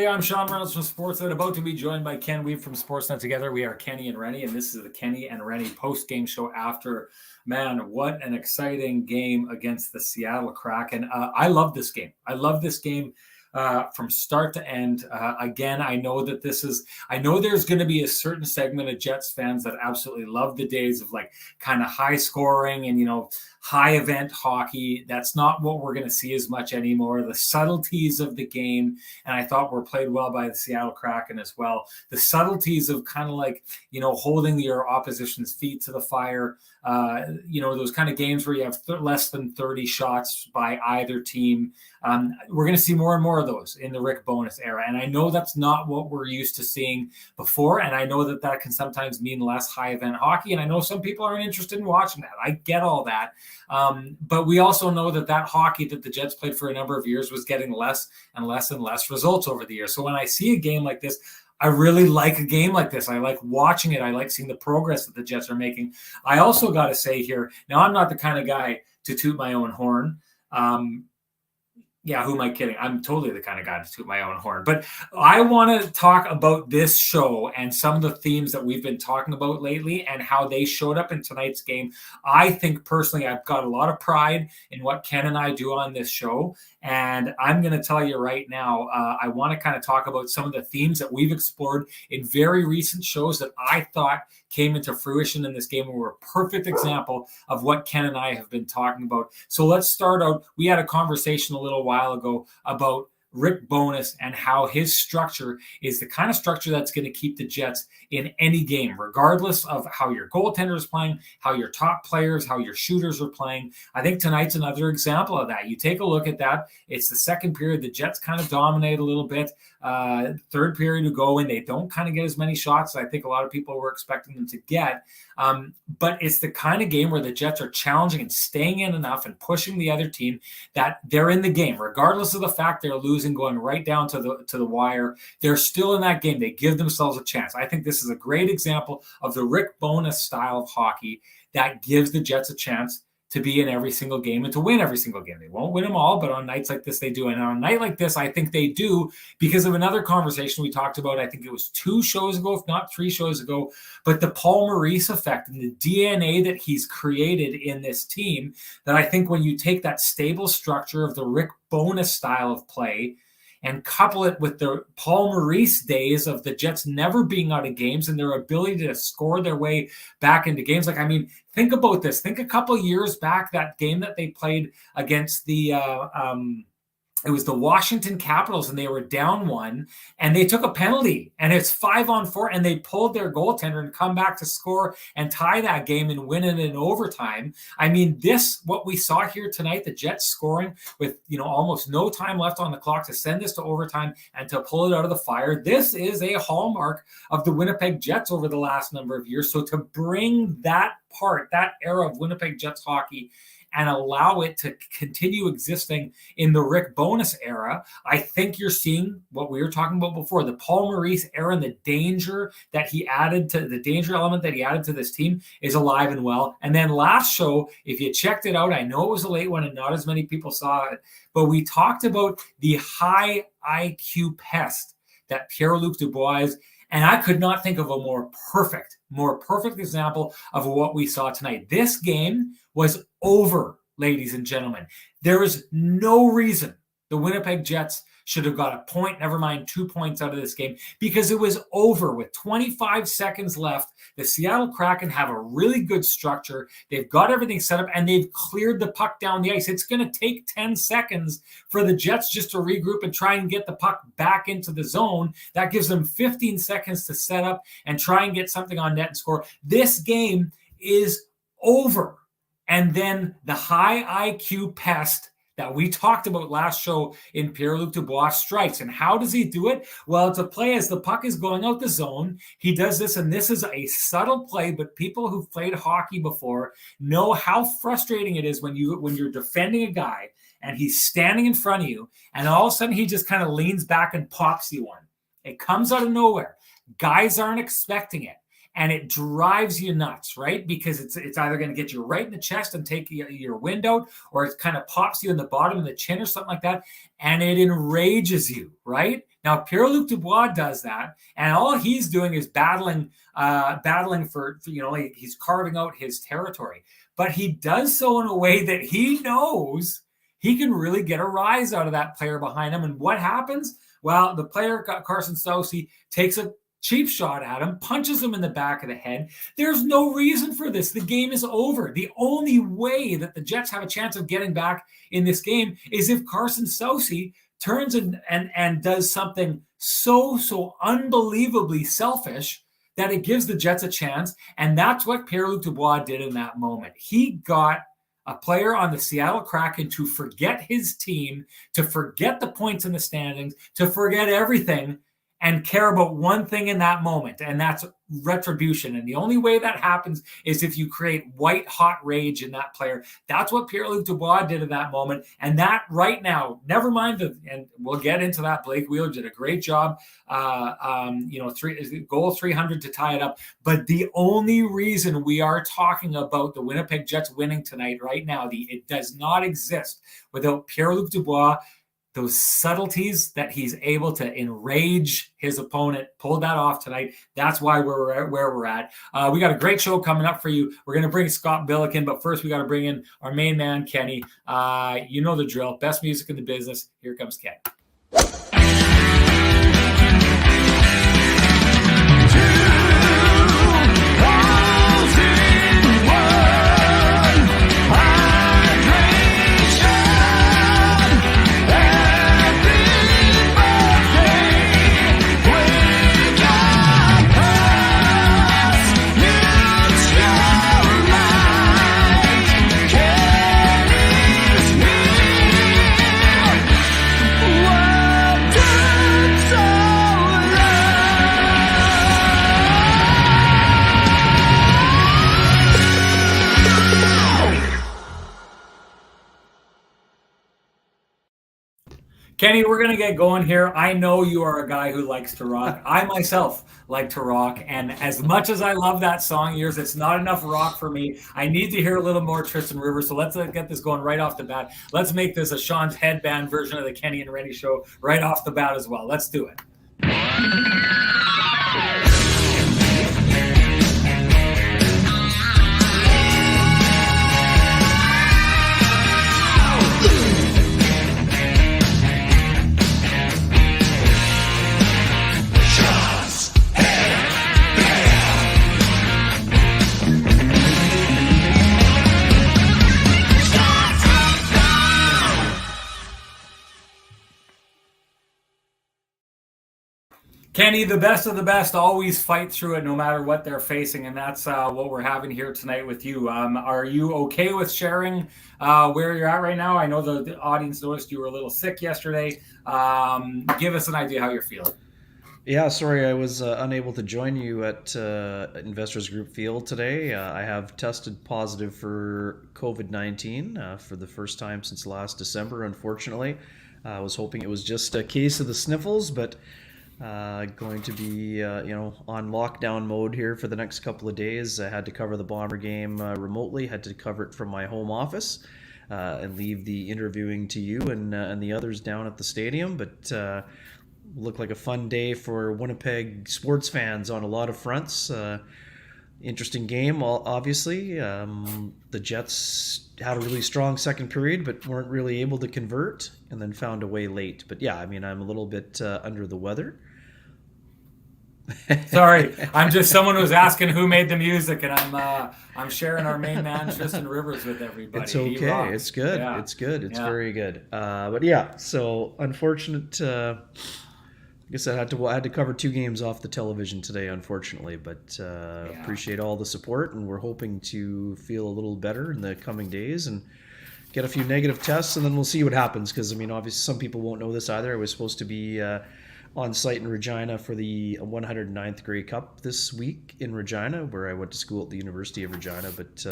everybody. I'm Sean Reynolds from Sportsnet, about to be joined by Ken Weave from Sportsnet. Together, we are Kenny and Renny, and this is the Kenny and Renny post-game show after, man, what an exciting game against the Seattle Kraken. I love this game. I love this game from start to end. Again, I know there's going to be a certain segment of Jets fans that absolutely love the days of like kind of high scoring and, high event hockey. That's not what we're going to see as much anymore. The subtleties of the game, and I thought were played well by the Seattle Kraken as well. The subtleties of kind of like, holding your opposition's feet to the fire. Those kind of games where you have less than 30 shots by either team. We're going to see more and more of those in the Rick Bowness era. And I know that's not what we're used to seeing before. And I know that can sometimes mean less high event hockey. And I know some people aren't interested in watching that. I get all that. But we also know that hockey that the Jets played for a number of years was getting less and less and less results over the years. So when I see a game like this, I really like a game like this. I like watching it. I like seeing the progress that the Jets are making. I also got to say here, now I'm not the kind of guy to toot my own horn. Who am I kidding? I'm totally the kind of guy to toot my own horn. But I want to talk about this show and some of the themes that we've been talking about lately and how they showed up in tonight's game. I think personally, I've got a lot of pride in what Ken and I do on this show. And I'm going to tell you right now, I want to kind of talk about some of the themes that we've explored in very recent shows that I thought came into fruition in this game and were a perfect example of what Ken and I have been talking about. So let's start out. We had a conversation a little while ago about Rick Bowness and how his structure is the kind of structure that's going to keep the Jets in any game, regardless of how your goaltender is playing, how your top players, how your shooters are playing. I think tonight's another example of that. You take a look at that. It's the second period. The Jets kind of dominate a little bit. Third period to go and they don't kind of get as many shots as I think a lot of people were expecting them to get. But it's the kind of game where the Jets are challenging and staying in enough and pushing the other team that they're in the game, regardless of the fact they're losing, going right down to the wire. They're still in that game. They give themselves a chance. I think this is a great example of the Rick Bowness style of hockey that gives the Jets a chance to be in every single game and to win every single game. They won't win them all, but on nights like this, they do. And on a night like this, I think they do because of another conversation we talked about. I think it was 2 shows ago, if not 3 shows ago, but the Paul Maurice effect and the DNA that he's created in this team, that I think when you take that stable structure of the Rick Bowness style of play and couple it with the Paul Maurice days of the Jets never being out of games and their ability to score their way back into games. Think about this. Think a couple years back, that game that they played against it was the Washington Capitals, and they were down 1, and they took a penalty, and it's 5-on-4, and they pulled their goaltender and come back to score and tie that game and win it in overtime. I mean, what we saw here tonight, the Jets scoring with, almost no time left on the clock to send this to overtime and to pull it out of the fire. This is a hallmark of the Winnipeg Jets over the last number of years. So to bring that era of Winnipeg Jets hockey and allow it to continue existing in the Rick Bowness era, I think you're seeing what we were talking about before, the Paul Maurice era and the danger element that he added to this team is alive and well. And then last show, if you checked it out, I know it was a late one and not as many people saw it, but we talked about the high IQ pest that Pierre-Luc Dubois is. And I could not think of a more perfect example of what we saw tonight. This game was over, ladies and gentlemen. There is no reason the Winnipeg Jets should have got a point, never mind 2 points out of this game, because it was over with 25 seconds left. The Seattle Kraken have a really good structure. They've got everything set up, and they've cleared the puck down the ice. It's going to take 10 seconds for the Jets just to regroup and try and get the puck back into the zone. That gives them 15 seconds to set up and try and get something on net and score. This game is over. And then the high IQ pest that we talked about last show in Pierre-Luc Dubois strikes. And how does he do it? Well, it's a play as the puck is going out the zone. He does this, and this is a subtle play, but people who've played hockey before know how frustrating it is when you're defending a guy and he's standing in front of you, and all of a sudden he just kind of leans back and pops you one. It comes out of nowhere. Guys aren't expecting it. and it drives you nuts, right? Because it's either going to get you right in the chest and take your wind out, or it kind of pops you in the bottom of the chin or something like that, and it enrages you, right? Now, Pierre-Luc Dubois does that, and all he's doing is battling for like he's carving out his territory. But he does so in a way that he knows he can really get a rise out of that player behind him. And what happens? Well, the player, Carson Soucy, takes a cheap shot at him, punches him in the back of the head. There's no reason for this. The game is over. The only way that the Jets have a chance of getting back in this game is if Carson Soucy turns and does something so unbelievably selfish that it gives the Jets a chance. And that's what Pierre-Luc Dubois did in that moment. He got a player on the Seattle Kraken to forget his team, to forget the points in the standings, to forget everything, and care about one thing in that moment, and that's retribution. And the only way that happens is if you create white hot rage in that player. That's what Pierre-Luc Dubois did in that moment. And that right now, never mind and we'll get into that. Blake Wheeler did a great job, goal 300 to tie it up. But the only reason we are talking about the Winnipeg Jets winning tonight right now, it does not exist without Pierre-Luc Dubois. Those subtleties that he's able to enrage his opponent, pulled that off tonight. That's why we're where we're at. We got a great show coming up for you. We're going to bring Scott Billick in, but first we got to bring in our main man, Kenny. You know the drill. Best music in the business. Here comes Ken. Kenny, we're going to get going here. I know you are a guy who likes to rock. I myself like to rock. And as much as I love that song of yours, it's not enough rock for me. I need to hear a little more Tristan Rivers. So let's get this going right off the bat. Let's make this a Sean's headband version of the Kenny and Renny show right off the bat as well. Let's do it. Kenny, the best of the best always fight through it no matter what they're facing, and that's what we're having here tonight with you. Are you okay with sharing where you're at right now? I know the audience noticed you were a little sick yesterday. Give us an idea how you're feeling. Yeah, sorry I was unable to join you at Investors Group Field today. I have tested positive for COVID-19 for the first time since last December, unfortunately. I was hoping it was just a case of the sniffles, but going to be on lockdown mode here for the next couple of days. I had to cover the Bomber game remotely, had to cover it from my home office and leave the interviewing to you and the others down at the stadium. But looked like a fun day for Winnipeg sports fans on a lot of fronts. Interesting game, obviously. The Jets had a really strong second period, but weren't really able to convert, and then found a way late. But yeah, I mean, I'm a little bit under the weather. Sorry, I'm just someone who's asking who made the music, and I'm sharing our main man Tristan Rivers with everybody. It's okay. It's good. Yeah. It's good. It's very good. But yeah, so unfortunate. I guess I had to cover two games off the television today, unfortunately. But appreciate all the support, and we're hoping to feel a little better in the coming days and get a few negative tests, and then we'll see what happens. Because I mean, obviously, some people won't know this either. I was supposed to be on site in Regina for the 109th Grey Cup this week in Regina, where I went to school at the University of Regina. But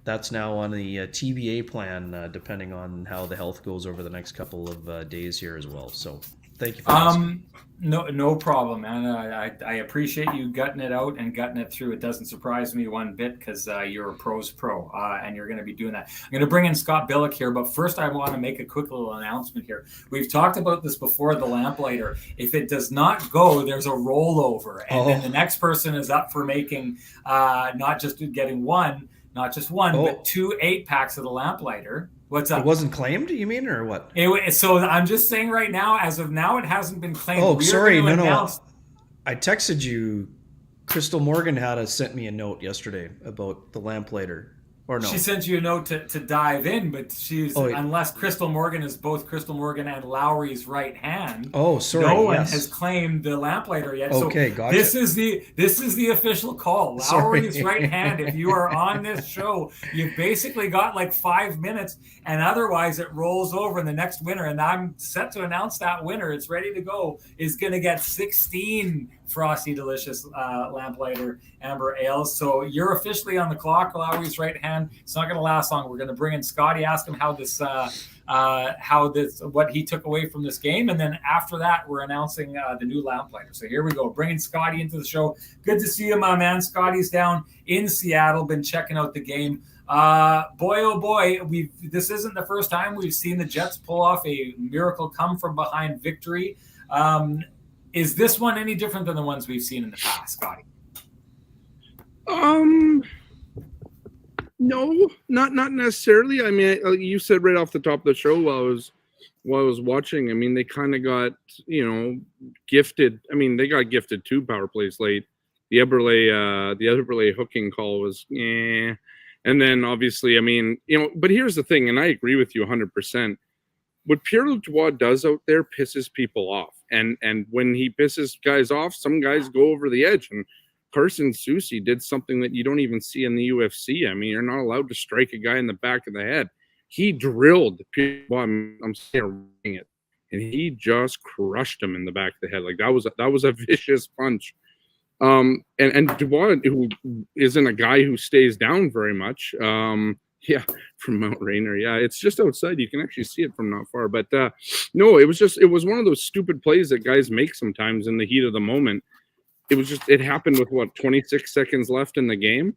that's now on the TBA plan, depending on how the health goes over the next couple of days here as well. So Thank you for asking. No problem, man. I appreciate you gutting it out and gutting it through. It doesn't surprise me one bit because you're a pro's pro, and you're going to be doing that. I'm going to bring in Scott Billick here, but first I want to make a quick little announcement here. We've talked about this before, the Lamplighter. If it does not go, there's a rollover, and then the next person is up for making not just getting one, but 2 8-packs of the Lamplighter. What's up? It wasn't claimed, you mean, or what? So I'm just saying right now, as of now, it hasn't been claimed. Oh, sorry. No. I texted you. Crystal Morgan had sent me a note yesterday about the Lamplighter. Or no? She sent you a note to dive in, but unless Crystal Morgan is both Crystal Morgan and Lowry's right hand. Oh, sorry. No one has claimed the Lamplighter yet. Okay, so gotcha. This is the official call. Lowry's right hand. If you are on this show, you've basically got like 5 minutes, and otherwise it rolls over. And the next winner, and I'm set to announce that winner. It's ready to go. Is going to get 16 frosty, delicious Lamplighter amber ales. So you're officially on the clock. Lowry's right hand. It's not going to last long. We're going to bring in Scotty, ask him what he took away from this game, and then after that, we're announcing the new Lamplighter. So here we go, bringing Scotty into the show. Good to see you, my man. Scotty's down in Seattle, been checking out the game. Boy, oh boy, this isn't the first time we've seen the Jets pull off a miracle come from behind victory. Is this one any different than the ones we've seen in the past, Scotty? No, not necessarily. I mean, you said right off the top of the show while I was watching. I mean, they kind of got gifted. I mean, they got gifted 2 power plays late. The Eberle hooking call was and then obviously, I mean, But here's the thing, and I agree with you 100%. What Pierre Dubois does out there pisses people off, and when he pisses guys off, some guys go over the edge. And Carson Soucy did something that you don't even see in the UFC. I mean, you're not allowed to strike a guy in the back of the head. He drilled Pierre Dubois. I'm saying it, and he just crushed him in the back of the head. Like that was a vicious punch. And Dubois, who isn't a guy who stays down very much. From Mount Rainier. Yeah, it's just outside. You can actually see it from not far. But no, it was one of those stupid plays that guys make sometimes in the heat of the moment. It happened with 26 seconds left in the game,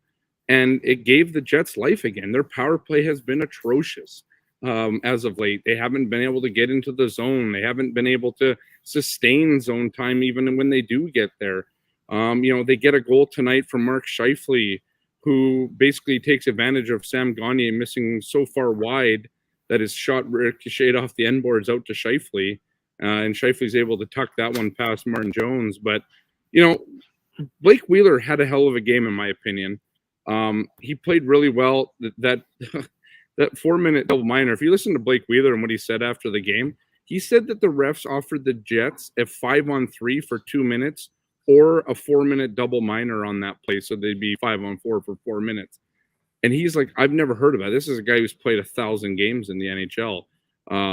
and it gave the Jets life again. Their power play has been atrocious as of late. They haven't been able to get into the zone. They haven't been able to sustain zone time even when they do get there. They get a goal tonight from Mark Scheifele, who basically takes advantage of Sam Gagner missing so far wide that his shot ricocheted off the end boards out to Scheifele, and Scheifele's able to tuck that one past Martin Jones. But Blake Wheeler had a hell of a game, in my opinion. He played really well. That 4-minute double minor, if you listen to Blake Wheeler and what he said after the game, he said that the refs offered the Jets a 5-on-3 for 2 minutes or a 4-minute double minor on that play. So they'd be 5-on-4 for 4 minutes. And he's like, I've never heard of that. This is a guy who's played 1,000 games in the NHL,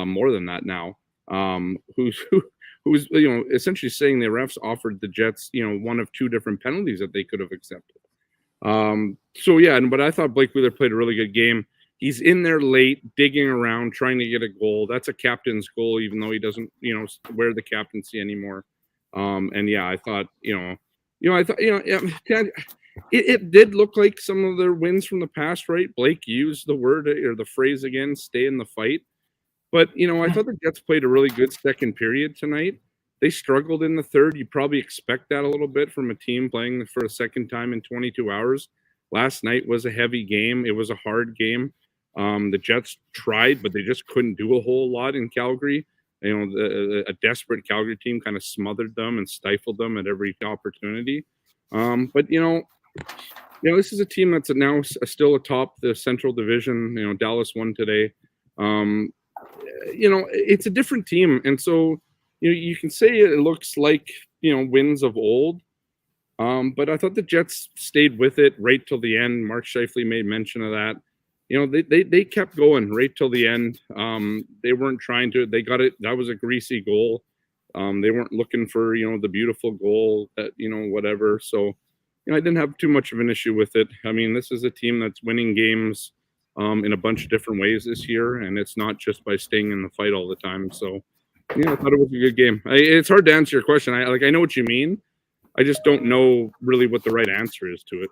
more than that now, who's essentially saying the refs offered the Jets, one of 2 different penalties that they could have accepted. But I thought Blake Wheeler played a really good game. He's in there late, digging around, trying to get a goal. That's a captain's goal, even though he doesn't, wear the captaincy anymore. I thought, it did look like some of their wins from the past, right? Blake used the word or the phrase again, stay in the fight. But, I thought the Jets played a really good second period tonight. They struggled in the third. You probably expect that a little bit from a team playing for a second time in 22 hours. Last night was a heavy game. It was a hard game. The Jets tried, but they just couldn't do a whole lot in Calgary. A desperate Calgary team kind of smothered them and stifled them at every opportunity. This is a team that's now still atop the Central Division. Dallas won today. It's a different team. And so, you can say it looks like, wins of old. But I thought the Jets stayed with it right till the end. Mark Scheifele made mention of that. They kept going right till the end. They weren't trying to. They got it. That was a greasy goal. They weren't looking for the beautiful goal that whatever. So I didn't have too much of an issue with it. I mean, this is a team that's winning games in a bunch of different ways this year, and it's not just by staying in the fight all the time. So Yeah, I thought it was a good game. It's hard to answer your question. I know what you mean. I just don't know really what the right answer is to it.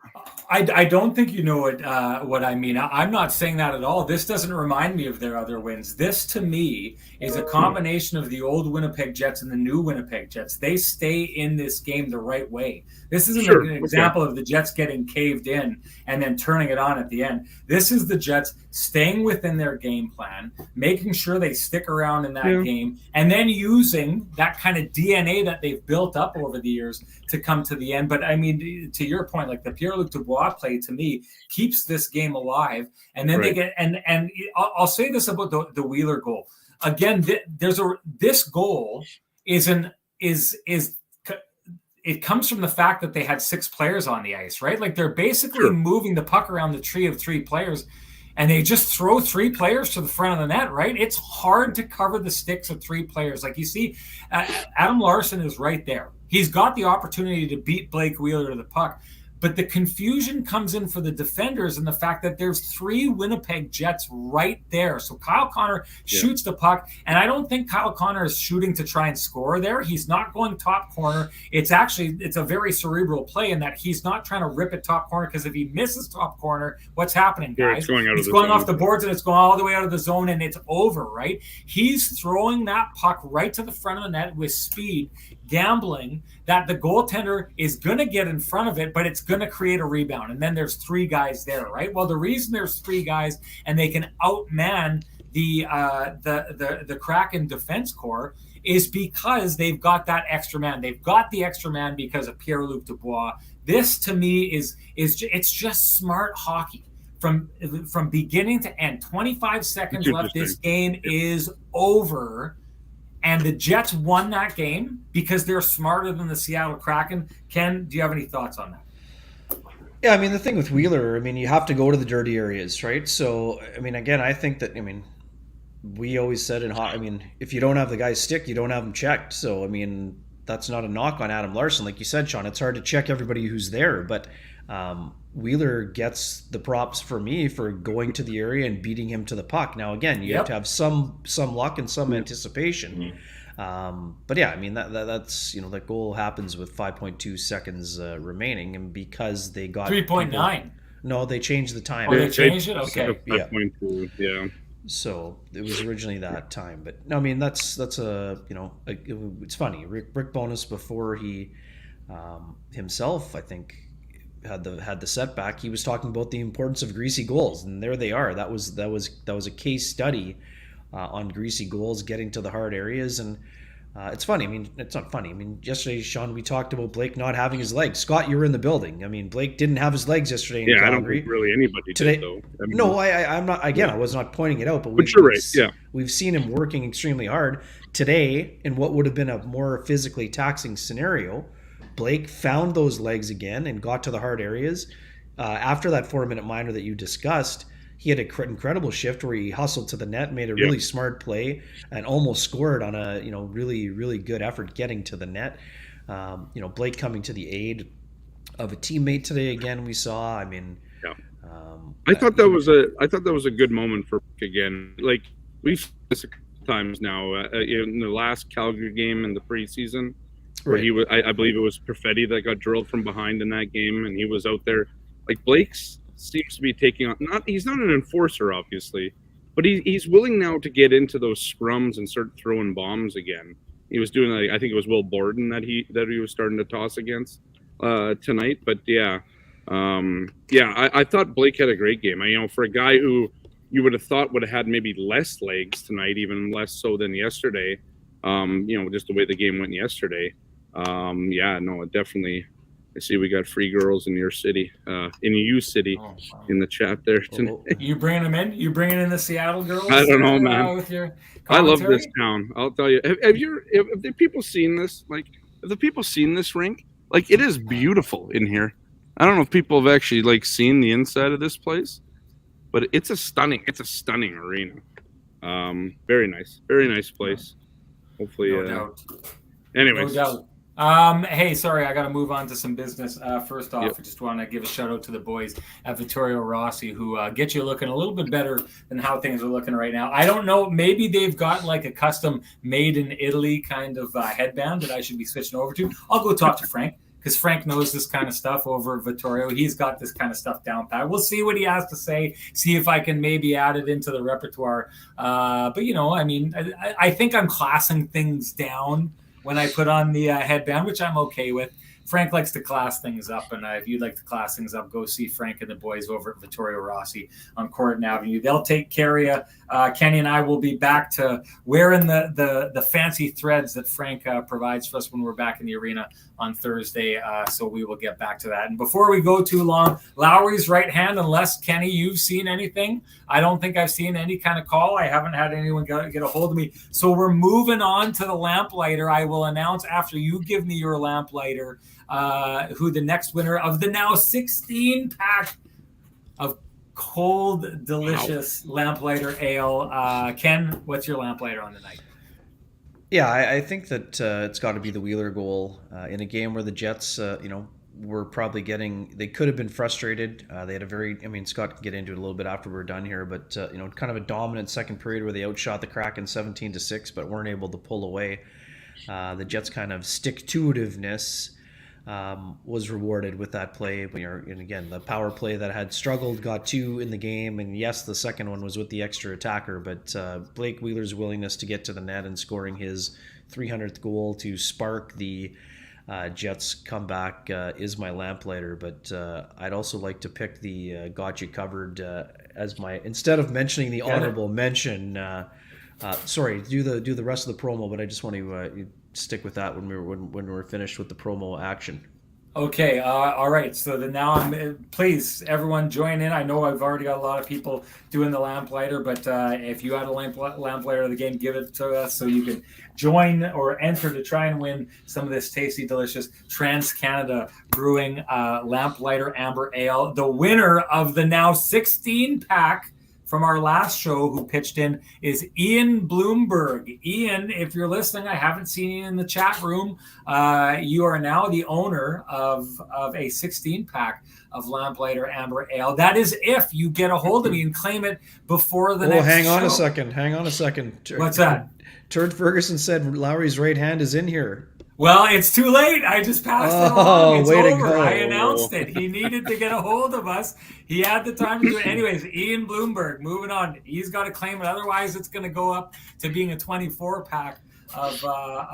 I don't think you know what I mean. I'm not saying that at all. This doesn't remind me of their other wins. This to me is a combination of the old Winnipeg Jets and the new Winnipeg Jets. They stay in this game the right way. This isn't an example of the Jets getting caved in and then turning it on at the end. This is the Jets staying within their game plan, making sure they stick around in that game, and then using that kind of DNA that they've built up over the years to come to the end. But I mean, to your point, like the Pierre-Luc Dubois play to me keeps this game alive. And then they get and I'll say this about the Wheeler goal again. This goal it comes from the fact that they had 6 players on the ice, right? Like they're basically moving the puck around the tree of 3 players. And they just throw 3 players to the front of the net, right? It's hard to cover the sticks of 3 players. Like you see, Adam Larson is right there. He's got the opportunity to beat Blake Wheeler to the puck. But the confusion comes in for the defenders and the fact that there's 3 Winnipeg Jets right there. So Kyle Connor shoots the puck, and I don't think Kyle Connor is shooting to try and score there. He's not going top corner. It's a very cerebral play in that he's not trying to rip it top corner, because if he misses top corner, what's happening, guys? It's going off the boards and it's going all the way out of the zone and it's over, right? He's throwing that puck right to the front of the net with speed, gambling that the goaltender is going to get in front of it, but it's going to create a rebound. And then there's 3 guys there, right? Well, the reason there's 3 guys and they can outman the Kraken defense core is because they've got that extra man. They've got the extra man because of Pierre-Luc Dubois. This to me is it's just smart hockey from beginning to end. 25 seconds left. This game is over. And the Jets won that game because they're smarter than the Seattle Kraken. Ken, do you have any thoughts on that? Yeah, I mean, the thing with Wheeler, I mean, you have to go to the dirty areas, right? So, I mean, again, I think that, I mean, we always said if you don't have the guy's stick, you don't have him checked. So, I mean, that's not a knock on Adam Larson. Like you said, Sean, it's hard to check everybody who's there. But Wheeler gets the props for me for going to the area and beating him to the puck. Now, again, you have to have some luck and some anticipation. But yeah, I mean, that's, that goal happens with 5.2 seconds remaining, and because they got 3.9. No, they changed the time. Oh, they changed it? Okay. 5.2, yeah. So it was originally that time, but no, I mean that's it's funny. Rick Bowness, before he himself, I think, had the setback, he was talking about the importance of greasy goals, and there they are. That was a case study on greasy goals, getting to the hard areas. And it's funny. I mean, it's not funny. I mean, yesterday, Sean, we talked about Blake not having his legs. Scott, you were in the building. I mean, Blake didn't have his legs yesterday in Calgary. I don't think really anybody today, did, though. I mean, no, I'm not. Again, I was not pointing it out, but you're right. Yeah, we've seen him working extremely hard today in what would have been a more physically taxing scenario. Blake found those legs again and got to the hard areas. After that 4-minute minor that you discussed, he had an incredible shift where he hustled to the net, made a really smart play, and almost scored on a really, really good effort getting to the net. Blake coming to the aid of a teammate today again. We saw. I mean, I thought that was a good moment for Blake again. Like we've seen this a couple times now in the last Calgary game in the preseason. Where he was, I believe it was Perfetti that got drilled from behind in that game, and he was out there. Like Blake's seems to be taking on. He's not an enforcer, obviously, but he's willing now to get into those scrums and start throwing bombs again. He was doing, I think it was Will Borden that he was starting to toss against tonight. But I thought Blake had a great game. For a guy who you would have thought would have had maybe less legs tonight, even less so than yesterday. Just the way the game went yesterday. Definitely. I see we got free girls in your city, in U City, in the chat there tonight. You bringing them in? You bringing in the Seattle girls? I don't know, man. With your I love this town. I'll tell you. Have the people seen this? Like, have the people seen this rink? Like, it is beautiful in here. I don't know if people have actually seen the inside of this place, but it's a stunning arena. Very nice place. Hopefully, no doubt. Anyways, No doubt. Hey, sorry, I got to move on to some business. First off, Yep. I just want to give a shout out to the boys at Vittorio Rossi who get you looking a little bit better than how things are looking right now. I don't know, maybe they've got like a custom made in Italy kind of headband that I should be switching over to. I'll go talk to Frank because Frank knows this kind of stuff over at Vittorio. He's got this kind of stuff down pat. We'll see what he has to say, see if I can maybe add it into the repertoire. But, I mean, I think I'm classing things down when I put on the headband, which I'm okay with. Frank likes to class things up, and if you'd like to class things up, go see Frank and the boys over at Vittorio Rossi on Corridon Avenue. They'll take care of you. Kenny and I will be back to wearing the fancy threads that Frank provides for us when we're back in the arena on Thursday. So we will get back to that. And before we go too long, Lowry's right hand, unless, Kenny, you've seen anything. I don't think I've seen any kind of call. I haven't had anyone get a hold of me. So we're moving on to the Lamplighter. I will announce after you give me your Lamplighter who the next winner of the now 16-pack of cold, delicious Lamplighter ale. Ken, what's your Lamplighter on the night? Yeah, I think that it's got to be the Wheeler goal in a game where the Jets, were probably they could have been frustrated. They had Scott can get into it a little bit after we're done here, but, kind of a dominant second period where they outshot the Kraken 17-6, but weren't able to pull away. The Jets' kind of stick-to-itiveness was rewarded with that play. And again, the power play that had struggled got 2 in the game, and yes, the second one was with the extra attacker, but Blake Wheeler's willingness to get to the net and scoring his 300th goal to spark the Jets comeback is my Lamplighter. But I'd also like to pick the Got You Covered as my, instead of mentioning the honorable mention. Sorry, do the rest of the promo, but I just want to stick with that when we're finished with the promo action. Okay, all right. So then now please, everyone join in. I know I've already got a lot of people doing the Lamplighter, but if you had a Lamplighter of the game, give it to us so you can join or enter to try and win some of this tasty, delicious Trans-Canada Brewing Lamplighter Amber Ale. The winner of the now 16-pack from our last show who pitched in is Ian Bloomberg. Ian, if you're listening, I haven't seen you in the chat room. You are now the owner of a 16-pack of Lamplighter Amber Ale. That is if you get a hold of me and claim it before the next show. Hang on a second. What's that? Turd Ferguson said Lowry's right hand is in here. Well, it's too late. I just passed it along. It's way over. To go. I announced it. He needed to get a hold of us. He had the time to do it. Anyways, Ian Bloomberg, moving on. He's got to claim it. Otherwise, it's going to go up to being a 24-pack of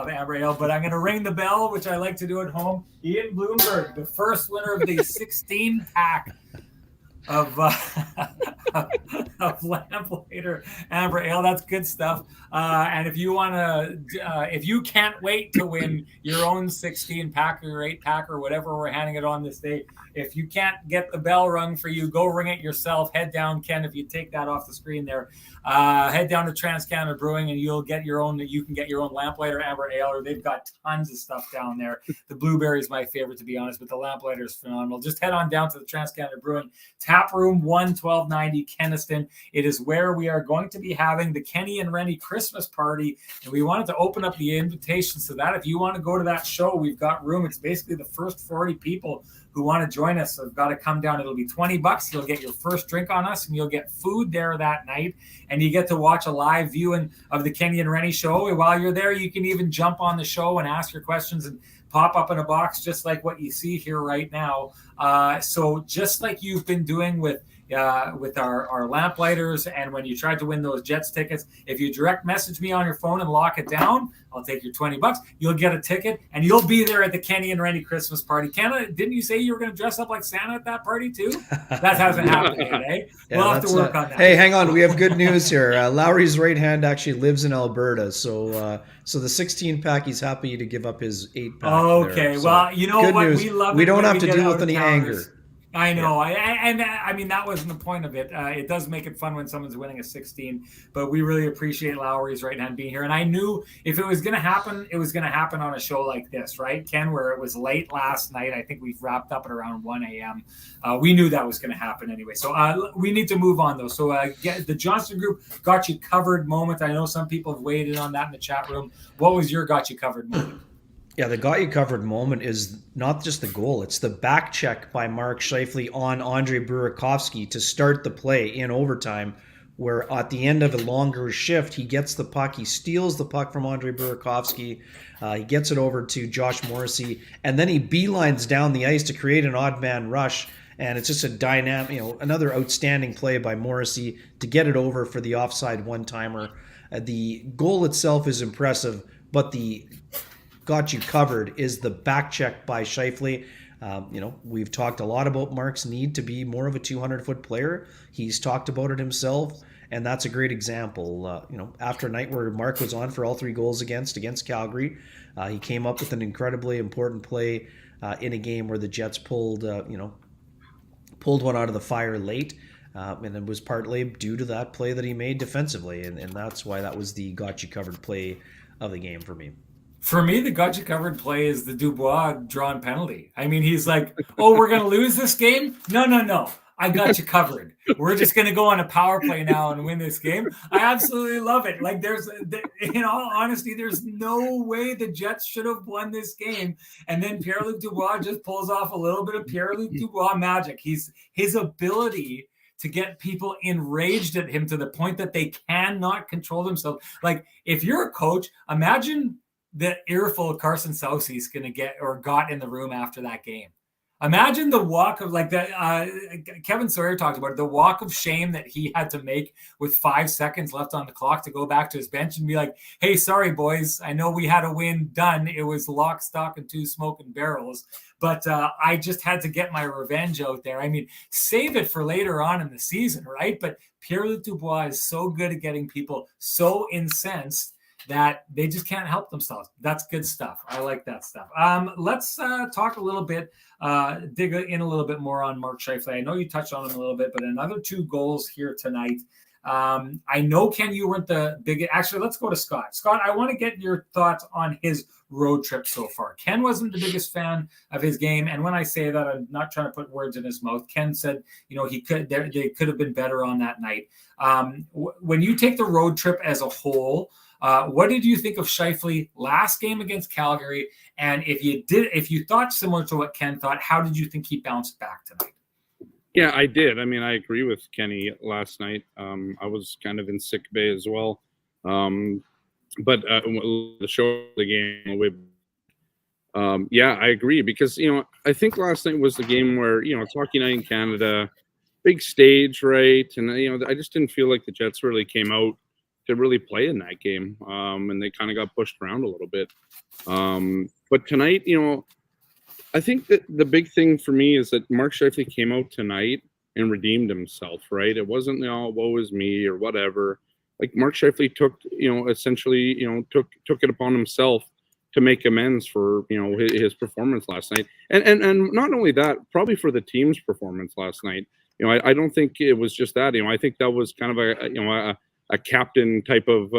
Amber Ale. But I'm going to ring the bell, which I like to do at home. Ian Bloomberg, the first winner of the 16-pack of Lamplighter Amber Ale. That's good stuff. And if you want to, if you can't wait to win your own 16-pack or 8-pack or whatever we're handing it on this day, if you can't get the bell rung for you, go ring it yourself. Head down, Ken, if you take that off the screen there. Head down to Trans-Canada Brewing and you can get your own Lamplighter Amber Ale, or they've got tons of stuff down there. The blueberry is my favorite, to be honest, but the Lamplighter is phenomenal. Just head on down to the Trans-Canada Brewing Tap Room 11290 Kenniston. It is where we are going to be having the Kenny and Renny Christmas party, and we wanted to open up the invitations to that. If you want to go to that show, we've got room. It's basically the first 40 people who want to join us have got to come down. It'll be $20. You'll get your first drink on us, and you'll get food there that night, and you get to watch a live viewing of the Kenny and Renny show. And while you're there, you can even jump on the show and ask your questions and pop up in a box just like what you see here right now. So just like you've been doing with our Lamplighters, and when you tried to win those Jets tickets, if you direct message me on your phone and lock it down, I'll take your $20. You'll get a ticket, and you'll be there at the Kenny and Renny Christmas party. Canada, didn't you say you were going to dress up like Santa at that party too? That hasn't happened yet, eh? Yeah, we'll have to work on that. Hey, hang on. We have good news here. Lowry's right hand actually lives in Alberta, so the 16-pack, he's happy to give up his 8-pack. Okay, so, well, you know what? News. We love it. We don't have to deal with any anger. I know. Yeah. I mean, that wasn't the point of it. It does make it fun when someone's winning a 16, but we really appreciate Lowry's right hand being here. And I knew if it was going to happen, it was going to happen on a show like this, right, Ken, where it was late last night. I think we've wrapped up at around 1 a.m. We knew that was going to happen anyway. So we need to move on, though. So the Johnston Group got you covered moment. I know some people have weighed in on that in the chat room. What was your got you covered moment? Yeah, the got you covered moment is not just the goal, it's the back check by Mark Scheifele on Andre Burakovsky to start the play in overtime, where at the end of a longer shift, he gets the puck, he steals the puck from Andre Burakovsky, he gets it over to Josh Morrissey, and then he beelines down the ice to create an odd man rush. And it's just a dynamic, another outstanding play by Morrissey to get it over for the offside one timer. The goal itself is impressive, but the got you covered is the back check by Scheifele. We've talked a lot about Mark's need to be more of a 200-foot player. He's talked about it himself, and that's a great example. After a night where Mark was on for all 3 goals against Calgary, he came up with an incredibly important play in a game where the Jets pulled one out of the fire late. And it was partly due to that play that he made defensively, and that's why that was the got you covered play of the game for me. For me, the got you covered play is the Dubois drawn penalty. I mean, he's like, oh, we're going to lose this game? No. I got you covered. We're just going to go on a power play now and win this game. I absolutely love it. Like, in all honesty, there's no way the Jets should have won this game. And then Pierre-Luc Dubois just pulls off a little bit of Pierre-Luc Dubois magic. His ability to get people enraged at him to the point that they cannot control themselves. Like, if you're a coach, imagine the earful Carson Soucy's going to get or got in the room after that game. Imagine the walk of like that. Kevin Sawyer talked about it, the walk of shame that he had to make with 5 seconds left on the clock to go back to his bench and be like, hey, sorry, boys. I know we had a win done. It was lock, stock, and 2 smoking barrels. But I just had to get my revenge out there. I mean, save it for later on in the season, right? But Pierre-Luc Dubois is so good at getting people so incensed that they just can't help themselves. That's good stuff. I like that stuff. Let's talk a little bit, dig in a little bit more on Mark Scheifele. I know you touched on him a little bit, but another 2 goals here tonight. I know, Ken, you weren't the big. Actually, let's go to Scott. Scott, I want to get your thoughts on his road trip so far. Ken wasn't the biggest fan of his game, and when I say that, I'm not trying to put words in his mouth. Ken said, they could have been better on that night. When you take the road trip as a whole, what did you think of Scheifele last game against Calgary? And if you thought similar to what Ken thought, how did you think he bounced back tonight? Yeah, I did. I mean, I agree with Kenny last night. I was kind of in sick bay as well. But the show, the game, yeah, I agree because, I think last night was the game where, it's hockey night in Canada, big stage, right? And, I just didn't feel like the Jets really came out to really play in that game. And they kind of got pushed around a little bit. But tonight, I think that the big thing for me is that Mark Scheifele came out tonight and redeemed himself, right? It wasn't, woe is me or whatever. Like Mark Scheifele took, essentially, took it upon himself to make amends for, his performance last night. And not only that, probably for the team's performance last night. I don't think it was just that. I think that was kind of a captain type of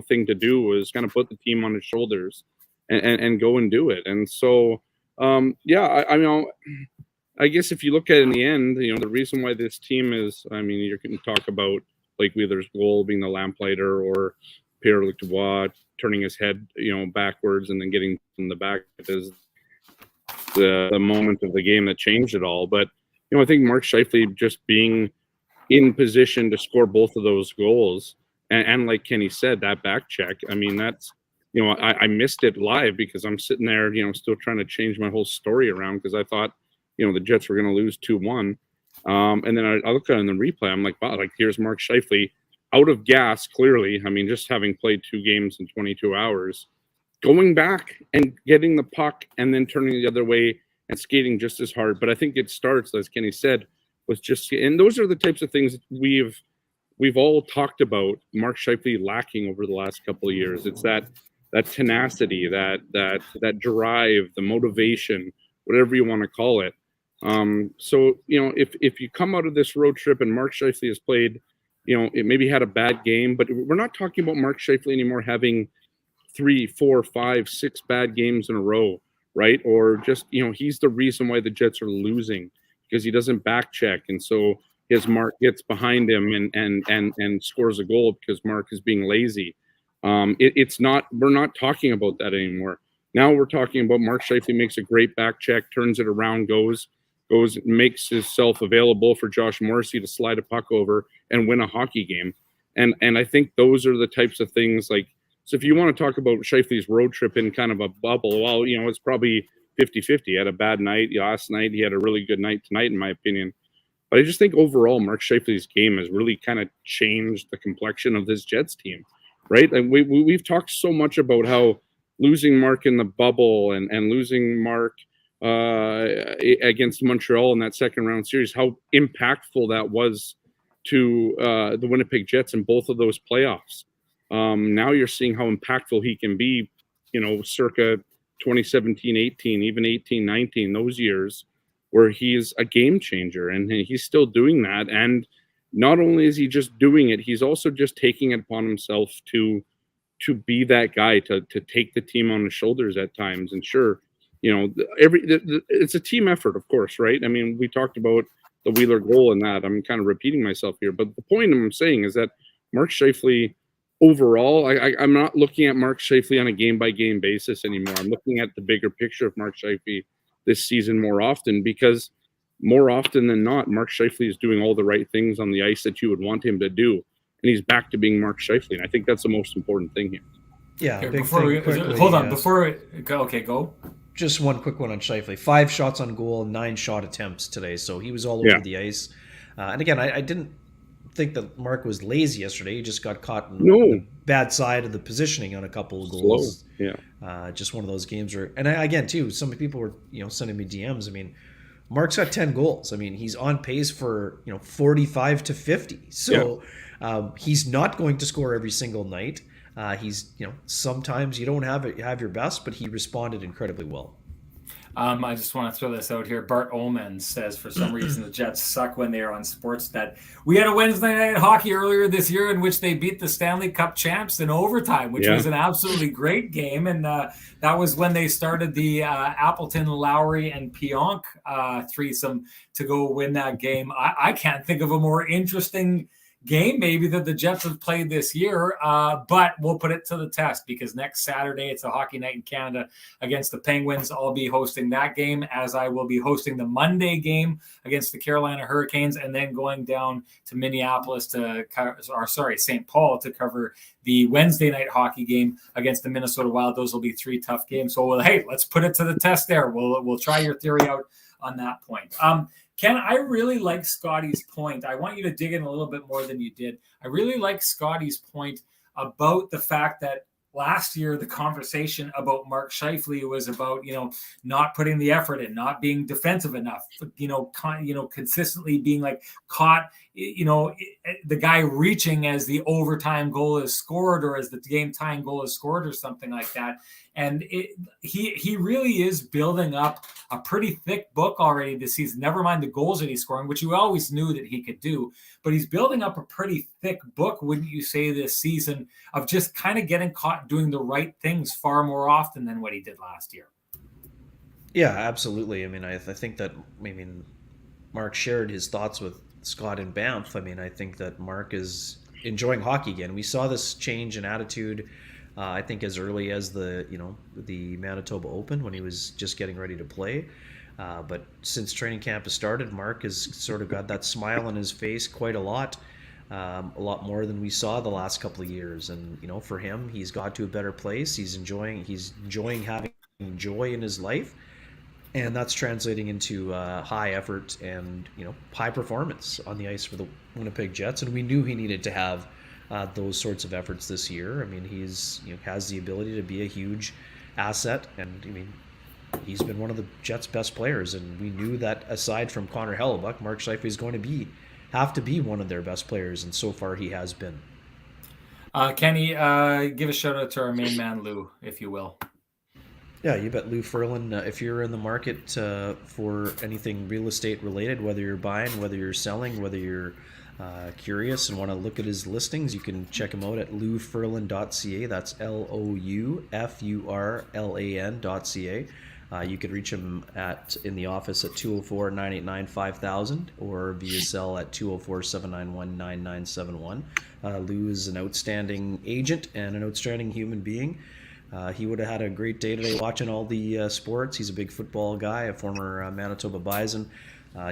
thing to do, was kind of put the team on his shoulders and go and do it. And so I guess if you look at it in the end, the reason why this team is, you can talk about Blake Wheeler's goal being the lamplighter or Pierre-Luc Dubois turning his head backwards and then getting in the back is the moment of the game that changed it all. But I think Mark Scheifele just being in position to score both of those goals. And like Kenny said, that back check, that's, I missed it live because I'm sitting there, still trying to change my whole story around because I thought, the Jets were going to lose 2-1. And then I look at it in the replay. I'm like, wow, here's Mark Scheifele out of gas, clearly. Just having played 2 games in 22 hours, going back and getting the puck and then turning the other way and skating just as hard. But I think it starts, as Kenny said, with just, and those are the types of things that we've all talked about Mark Scheifele lacking over the last couple of years. It's that tenacity, that drive, the motivation, whatever you want to call it. So if you come out of this road trip and Mark Scheifele has played, it maybe had a bad game, but we're not talking about Mark Scheifele anymore having 3, 4, 5, 6 bad games in a row, right? Or just he's the reason why the Jets are losing, because he doesn't back check, and so his Mark gets behind him and scores a goal because Mark is being lazy. We're not talking about that anymore. Now we're talking about Mark Scheifele makes a great back check, turns it around, goes, makes himself available for Josh Morrissey to slide a puck over and win a hockey game. And I think those are the types of things like, so if you want to talk about Scheifele's road trip in kind of a bubble, well, it's probably 50-50. He had a bad night last night. He had a really good night tonight, in my opinion. But I just think overall, Mark Scheifele's game has really kind of changed the complexion of this Jets team, right? And we've talked so much about how losing Mark in the bubble and losing Mark against Montreal in that second round series, how impactful that was to the Winnipeg Jets in both of those playoffs. Now you're seeing how impactful he can be, circa 2017-18, even 18-19, those years where he's a game changer, and he's still doing that. And not only is he just doing it, he's also just taking it upon himself to be that guy, to take the team on his shoulders at times. And sure, it's a team effort, of course, right? I mean, we talked about the Wheeler goal and that. I'm kind of repeating myself here, but the point I'm saying is that Mark Scheifele overall, I'm not looking at Mark Scheifele on a game-by-game basis anymore. I'm looking at the bigger picture of Mark Scheifele this season more often, because more often than not, Mark Scheifele is doing all the right things on the ice that you would want him to do. And he's back to being Mark Scheifele. And I think that's the most important thing here. Yeah. Here, go. Just one quick one on Scheifele. 5 shots on goal, 9 shot attempts today. So he was all over the ice. And again, I didn't think that Mark was lazy yesterday. He just got caught in the bad side of the positioning on a couple of goals. Slow. Yeah. Just one of those games where, and again too, some people were sending me DMs. I mean, Mark's got 10 goals. I mean, he's on pace for 45 to 50. So he's not going to score every single night. He's sometimes you don't have your best, but he responded incredibly well. I just want to throw this out here. Bart Ullman says, for some reason, the Jets suck when they are on Sportsnet. We had a Wednesday night hockey earlier this year in which they beat the Stanley Cup champs in overtime, which was an absolutely great game. And that was when they started the Appleton, Lowry, and Pionk threesome to go win that game. I can't think of a more interesting game maybe that the Jets have played this year, but we'll put it to the test because next Saturday it's a hockey night in Canada against the Penguins. I'll be hosting that game, as I will be hosting the Monday game against the Carolina Hurricanes, and then going down to Minneapolis St. Paul to cover the Wednesday night hockey game against the Minnesota Wild. Those will be 3 tough games. So hey, let's put it to the test there. We'll try your theory out on that point. Ken, I really like Scotty's point. I want you to dig in a little bit more than you did. I really like Scotty's point about the fact that last year the conversation about Mark Scheifele was about, not putting the effort in, not being defensive enough, consistently being like caught, the guy reaching as the overtime goal is scored or as the game tying goal is scored or something like that. And he really is building up a pretty thick book already this season. Never mind the goals that he's scoring, which you always knew that he could do. But he's building up a pretty thick book, wouldn't you say, this season of just kind of getting caught doing the right things far more often than what he did last year. Yeah, absolutely. I mean, I think that Mark shared his thoughts with Scott and Banff. I mean, I think that Mark is enjoying hockey again. We saw this change in attitude. I think as early as the Manitoba Open when he was just getting ready to play. But since training camp has started, Mark has sort of got that smile on his face quite a lot more than we saw the last couple of years. And, for him, he's got to a better place. He's enjoying having joy in his life. And that's translating into high effort and, high performance on the ice for the Winnipeg Jets. And we knew he needed to have those sorts of efforts this year. I mean, he's has the ability to be a huge asset, and he's been one of the Jets' best players. And we knew that aside from Connor Hellebuck, Mark Scheifele is going to have to be one of their best players, and so far he has been. Kenny, give a shout out to our main man Lou, if you will. Yeah, you bet. Lou Ferlin, if you're in the market for anything real estate related, whether you're buying, whether you're selling, whether you're curious and want to look at his listings, you can check him out at loufurlan.ca. That's LOUFURLAN.ca. You can reach him in the office at 204-989-5000 or via cell at 204-791-9971. Lou is an outstanding agent and an outstanding human being. He would have had a great day today watching all the sports. He's a big football guy, a former Manitoba Bison.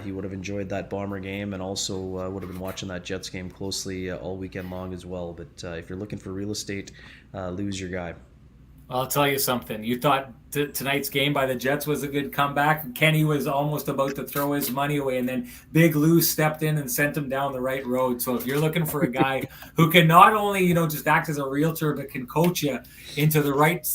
He would have enjoyed that Bomber game and also would have been watching that Jets game closely all weekend long as well. But if you're looking for real estate, lose your guy. I'll tell you something. You thought tonight's game by the Jets was a good comeback. Kenny was almost about to throw his money away, and then Big Lou stepped in and sent him down the right road. So if you're looking for a guy who can not only just act as a realtor, but can coach you into the right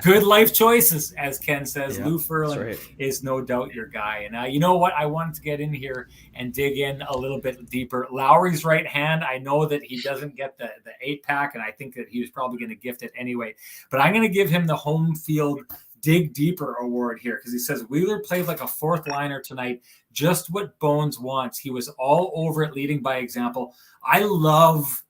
good life choices, as Ken says, Lou Furlan is no doubt your guy. And you know what? I wanted to get in here and dig in a little bit deeper. Lowry's right hand. I know that he doesn't get the 8-pack, and I think that he was probably going to gift it anyway. But I'm going to give him the home field dig deeper award here because he says Wheeler played like a fourth liner tonight, just what Bones wants. He was all over it, leading by example. I love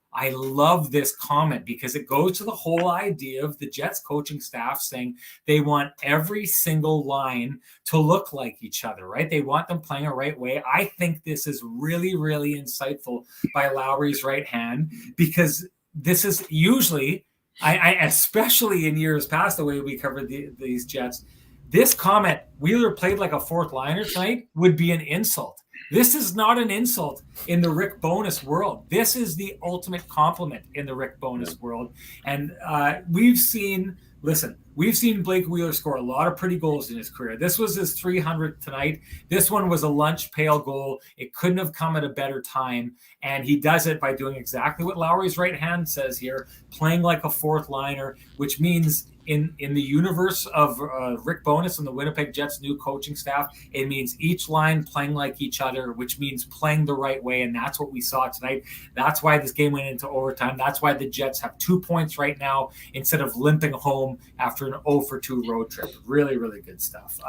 this comment because it goes to the whole idea of the Jets coaching staff saying they want every single line to look like each other, right? They want them playing a right way. I think this is really, really insightful by Lowry's right hand because this is usually – I especially in years past, the way we covered these Jets, this comment, Wheeler played like a fourth liner tonight, would be an insult. This is not an insult in the Rick Bowness world. This is the ultimate compliment in the Rick Bowness world. And we've seen Blake Wheeler score a lot of pretty goals in his career. This was his 300th tonight. This one was a lunch pail goal. It couldn't have come at a better time. And he does it by doing exactly what Lowry's right hand says here, playing like a fourth liner, which means in the universe of Rick Bowness and the Winnipeg Jets' new coaching staff, it means each line playing like each other, which means playing the right way. And that's what we saw tonight. That's why this game went into overtime. That's why the Jets have 2 points right now instead of limping home after an 0-for-2 road trip. Really, really good stuff.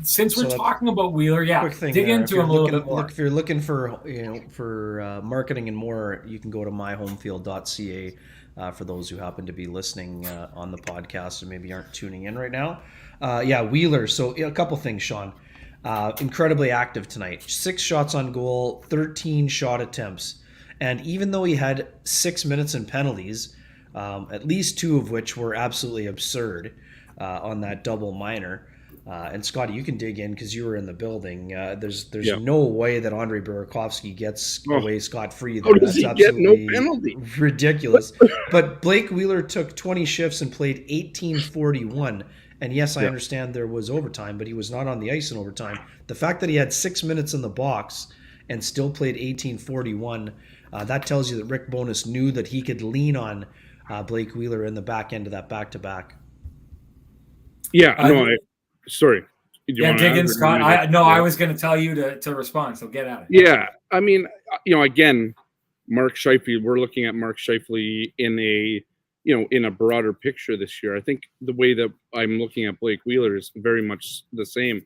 Since we're talking about Wheeler, dig into him a little bit more. If you're looking for marketing and more, you can go to myhomefield.ca. For those who happen to be listening on the podcast and maybe aren't tuning in right now. Wheeler. So a couple things, Sean. Incredibly active tonight. 6 shots on goal, 13 shot attempts. And even though he had 6 minutes in penalties, at least 2 of which were absolutely absurd on that double minor. And Scotty, you can dig in because you were in the building. There's no way that Andrei Burakovsky gets away scot-free. How does he get no penalty? Ridiculous. But Blake Wheeler took 20 shifts and played 18:41. And yes, I understand there was overtime, but he was not on the ice in overtime. The fact that he had 6 minutes in the box and still played 18:41, that tells you that Rick Bowness knew that he could lean on Blake Wheeler in the back end of that back-to-back. Sorry. Dig in, Scott. I was going to tell you to respond, so get at it. Yeah, I mean, again, Mark Scheifele. We're looking at Mark Scheifele in a broader picture this year. I think the way that I'm looking at Blake Wheeler is very much the same.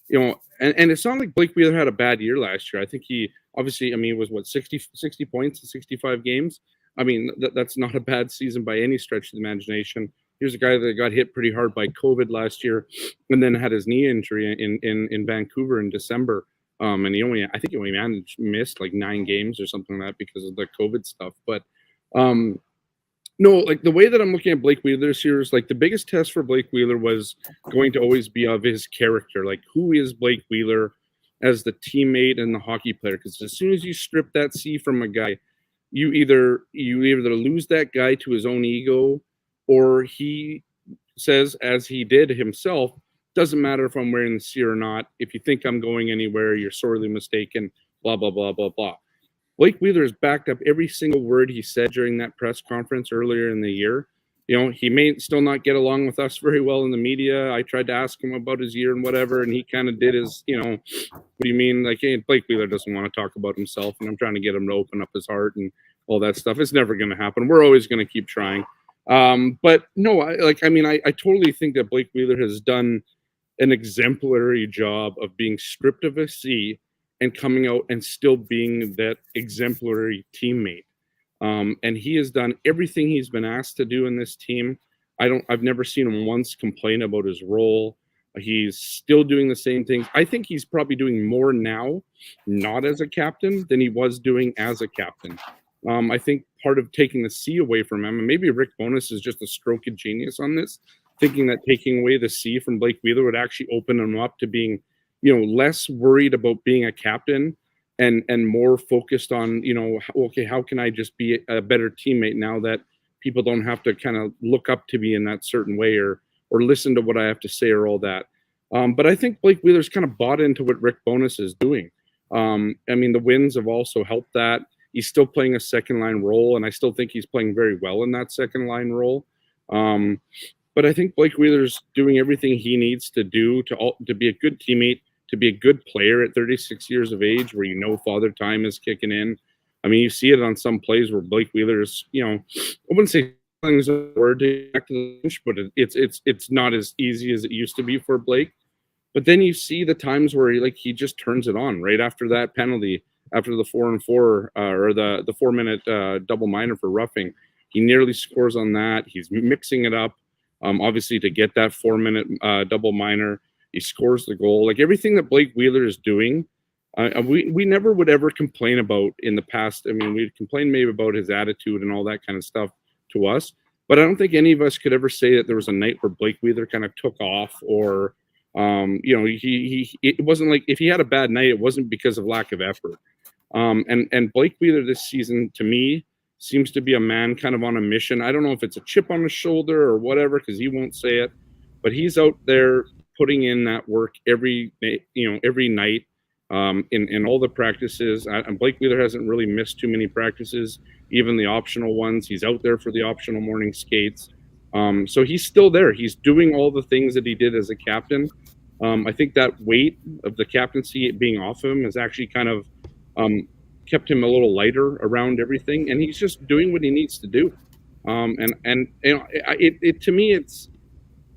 And it's not like Blake Wheeler had a bad year last year. I think he obviously, he was 60 points in 65 games. I mean, that's not a bad season by any stretch of the imagination. Here's a guy that got hit pretty hard by COVID last year and then had his knee injury in Vancouver in December. And I think he only missed like 9 games or something like that because of the COVID stuff. But no, like the way that I'm looking at Blake Wheeler this year is like the biggest test for Blake Wheeler was going to always be of his character. Like, who is Blake Wheeler as the teammate and the hockey player? Because as soon as you strip that C from a guy, you either lose that guy to his own ego, or he says, as he did himself, doesn't matter if I'm wearing the C or not. If you think I'm going anywhere, you're sorely mistaken, blah, blah, blah, blah, blah. Blake Wheeler has backed up every single word he said during that press conference earlier in the year. He may still not get along with us very well in the media. I tried to ask him about his year and whatever, and he kind of did his, what do you mean? Like, hey, Blake Wheeler doesn't want to talk about himself, and I'm trying to get him to open up his heart and all that stuff. It's never going to happen. We're always going to keep trying. But no, I totally think that Blake Wheeler has done an exemplary job of being stripped of a C and coming out and still being that exemplary teammate. And he has done everything he's been asked to do in this team. I've never seen him once complain about his role. He's still doing the same things. I think he's probably doing more now, not as a captain, than he was doing as a captain. I think part of taking the C away from him, and maybe Rick Bowness is just a stroke of genius on this, thinking that taking away the C from Blake Wheeler would actually open him up to being, less worried about being a captain and more focused on, okay, how can I just be a better teammate now that people don't have to kind of look up to me in that certain way or listen to what I have to say or all that. But I think Blake Wheeler's kind of bought into what Rick Bowness is doing. The wins have also helped that. He's still playing a second line role, and I still think he's playing very well in that second line role. But I think Blake Wheeler's doing everything he needs to do to be a good teammate, to be a good player at 36 years of age, where father time is kicking in. I mean, you see it on some plays where Blake Wheeler's, I wouldn't say is a word to back to the bench, but it's not as easy as it used to be for Blake. But then you see the times where he just turns it on right after that penalty, after the 4-4 or the 4-minute double minor for roughing. He nearly scores on that. He's mixing it up, obviously, to get that 4-minute double minor. He scores the goal. Like everything that Blake Wheeler is doing, we never would ever complain about in the past. I mean, we'd complain maybe about his attitude and all that kind of stuff to us. But I don't think any of us could ever say that there was a night where Blake Wheeler kind of took off or it wasn't like if he had a bad night, it wasn't because of lack of effort. And Blake Wheeler this season, to me, seems to be a man kind of on a mission. I don't know if it's a chip on his shoulder or whatever, because he won't say it, but he's out there putting in that work every night, in all the practices. And Blake Wheeler hasn't really missed too many practices, even the optional ones. He's out there for the optional morning skates. So he's still there. He's doing all the things that he did as a captain. I think that weight of the captaincy being off him has actually kind of kept him a little lighter around everything, and he's just doing what he needs to do. To me,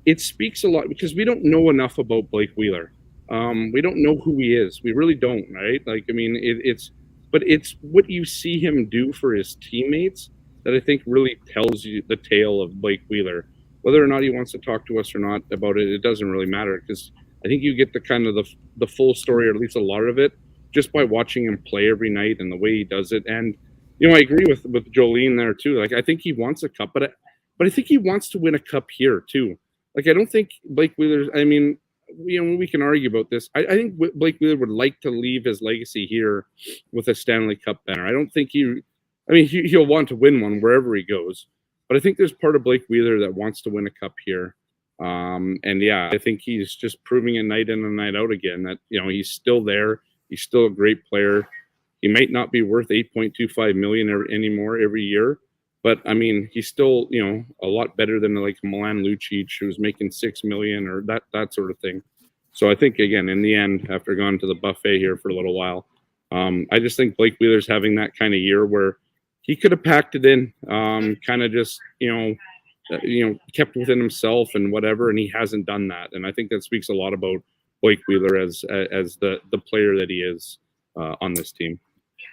it speaks a lot because we don't know enough about Blake Wheeler. We don't know who he is. We really don't, right? But it's what you see him do for his teammates that I think really tells you the tale of Blake Wheeler. Whether or not he wants to talk to us or not about it, it doesn't really matter, because I think you get the kind of the full story, or at least a lot of it, just by watching him play every night and the way he does it. And I agree with Jolene there too. Like, I think he wants a cup, but I think he wants to win a cup here too. Like, I don't think Blake Wheeler. I mean, we can argue about this. I think Blake Wheeler would like to leave his legacy here with a Stanley Cup banner. I don't think he'll want to win one wherever he goes. But I think there's part of Blake Wheeler that wants to win a cup here. I think he's just proving it night in and night out again that, he's still there. He's still a great player. He might not be worth $8.25 million anymore every year, but I mean, he's still, a lot better than like Milan Lucic, who's making $6 million or that sort of thing. So I think, again, in the end, after going to the buffet here for a little while, I just think Blake Wheeler's having that kind of year where he could have packed it in, kind of just, kept within himself and whatever, and he hasn't done that. And I think that speaks a lot about Blake Wheeler as the player that he is on this team.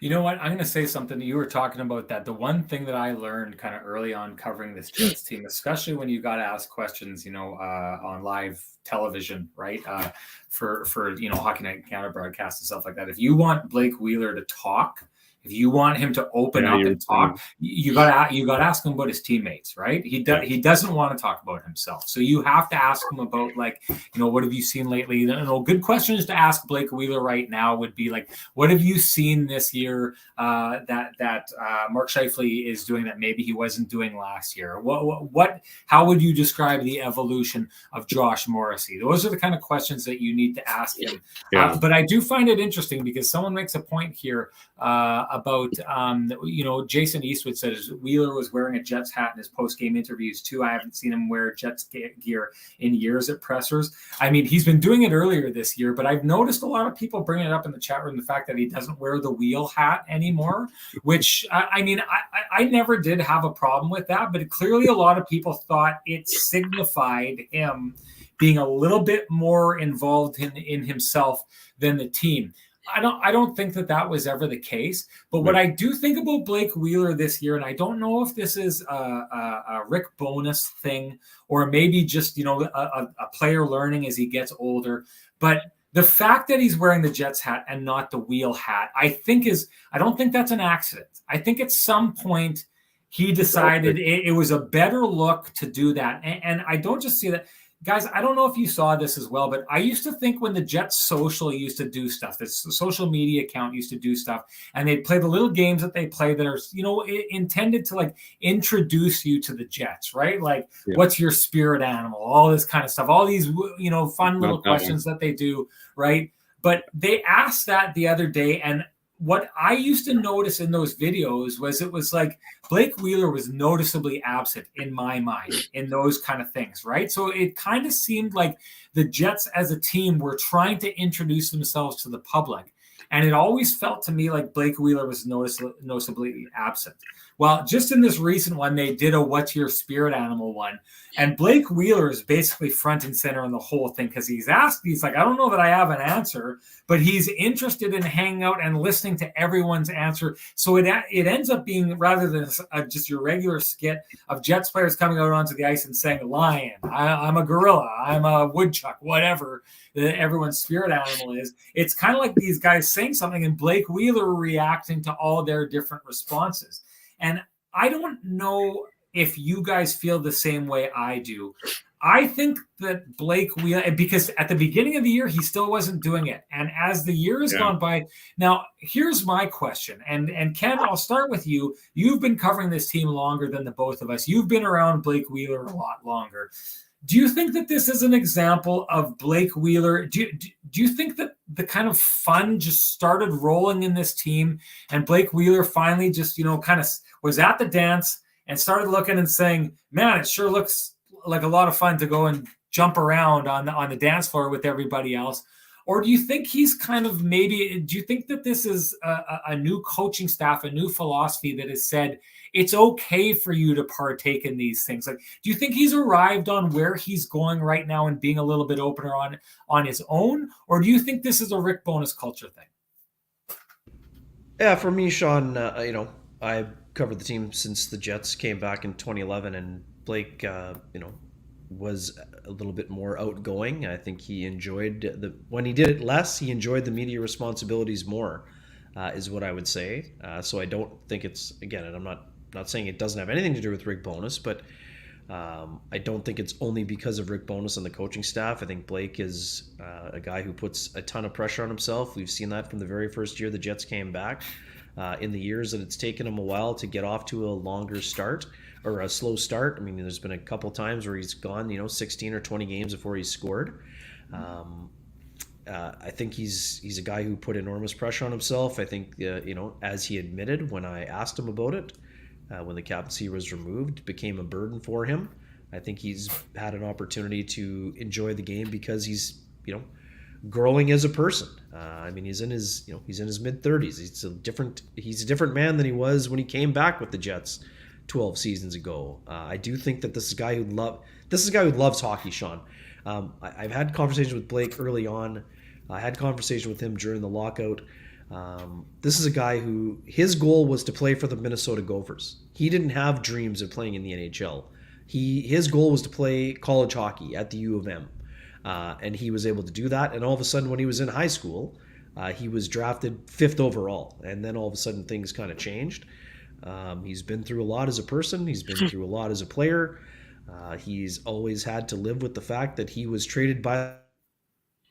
You know what? I'm going to say something. You were talking about that. The one thing that I learned kind of early on covering this Jets team, especially when you got to ask questions, on live television, right? For Hockey Night Canada broadcast and stuff like that. If you want Blake Wheeler to talk, if you want him to open up and talk, you got to ask him about his teammates, right? He doesn't want to talk about himself. So you have to ask him about, like, what have you seen lately? Good questions to ask Blake Wheeler right now would be like, what have you seen this year that Mark Scheifele is doing that maybe he wasn't doing last year? How would you describe the evolution of Josh Morrissey? Those are the kind of questions that you need to ask him. Yeah. But I do find it interesting because someone makes a point here about, Jason Eastwood says Wheeler was wearing a Jets hat in his post-game interviews too. I haven't seen him wear Jets gear in years at pressers. I mean, he's been doing it earlier this year, but I've noticed a lot of people bringing it up in the chat room, the fact that he doesn't wear the wheel hat anymore, which, I never did have a problem with that, but clearly a lot of people thought it signified him being a little bit more involved in himself than the team. I don't think that was ever the case. But what I do think about Blake Wheeler this year, and I don't know if this is a Rick Bowness thing or maybe just, a player learning as he gets older, but the fact that he's wearing the Jets hat and not the wheel hat, I don't think that's an accident. I think at some point he decided it was a better look to do that. And I don't just see that. Guys, I don't know if you saw this as well, but I used to think when the Jets social used to do stuff, this social media account used to do stuff, and they'd play the little games that they play that are, intended to like introduce you to the Jets, right? Like, what's your spirit animal? All this kind of stuff, all these, fun little questions that they do, right? But they asked that the other day, and what I used to notice in those videos was it was like Blake Wheeler was noticeably absent in my mind in those kind of things, right? So it kind of seemed like the Jets as a team were trying to introduce themselves to the public. And it always felt to me like Blake Wheeler was noticeably absent. Well, just in this recent one, they did a "What's Your Spirit Animal" one. And Blake Wheeler is basically front and center in the whole thing because he's like, I don't know that I have an answer, but he's interested in hanging out and listening to everyone's answer. So it ends up being, rather than just your regular skit of Jets players coming out onto the ice and saying, lion, I'm a gorilla, I'm a woodchuck, whatever everyone's spirit animal is. It's kind of like these guys saying something and Blake Wheeler reacting to all their different responses. And I don't know if you guys feel the same way I do. I think that Blake Wheeler, because at the beginning of the year, he still wasn't doing it. And as the year has gone by, now here's my question. And Ken, I'll start with you. You've been covering this team longer than the both of us. You've been around Blake Wheeler a lot longer. Do you think that this is an example of Blake Wheeler? Do you think that the kind of fun just started rolling in this team and Blake Wheeler finally just, kind of was at the dance and started looking and saying, man, it sure looks like a lot of fun to go and jump around on the dance floor with everybody else? Or do you think he's kind of do you think that this is a new coaching staff, a new philosophy that has said it's okay for you to partake in these things? Like, do you think he's arrived on where he's going right now and being a little bit opener on his own? Or do you think this is a Rick Bowness culture thing? Yeah, for me, Sean, I covered the team since the Jets came back in 2011, and Blake, was a little bit more outgoing. I think he enjoyed when he did it less, he enjoyed the media responsibilities more, is what I would say. So I don't think it's, again, and I'm not saying it doesn't have anything to do with Rick Bowness, but I don't think it's only because of Rick Bowness and the coaching staff. I think Blake is a guy who puts a ton of pressure on himself. We've seen that from the very first year the Jets came back. In the years that it's taken him a while to get off to a longer start or a slow start. I mean, there's been a couple times where he's gone, 16 or 20 games before he's scored. I think he's a guy who put enormous pressure on himself. I think, as he admitted when I asked him about it, when the captaincy was removed, it became a burden for him. I think he's had an opportunity to enjoy the game because he's, growing as a person. He's in his mid-30s. He's a different man than he was when he came back with the Jets 12 seasons ago. I do think that this is a guy who loves hockey, Sean. I've had conversations with Blake early on. I had conversation with him during the lockout. This is a guy who his goal was to play for the Minnesota Gophers. He didn't have dreams of playing in the NHL. His goal was to play college hockey at the U of M. And he was able to do that. And all of a sudden, when he was in high school, he was drafted 5th overall. And then all of a sudden, things kind of changed. He's been through a lot as a person. He's been through a lot as a player. He's always had to live with the fact that he was traded by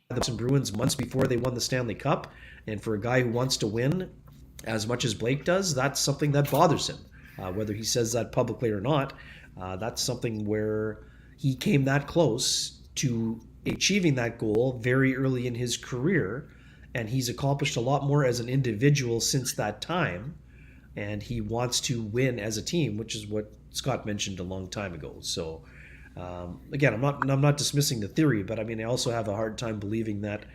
the Boston Bruins months before they won the Stanley Cup. And for a guy who wants to win as much as Blake does, that's something that bothers him. Whether he says that publicly or not, that's something where he came that close to achieving that goal very early in his career, and he's accomplished a lot more as an individual since that time, and he wants to win as a team, which is what Scott mentioned a long time ago. So again, I'm not dismissing the theory, but I also have a hard time believing that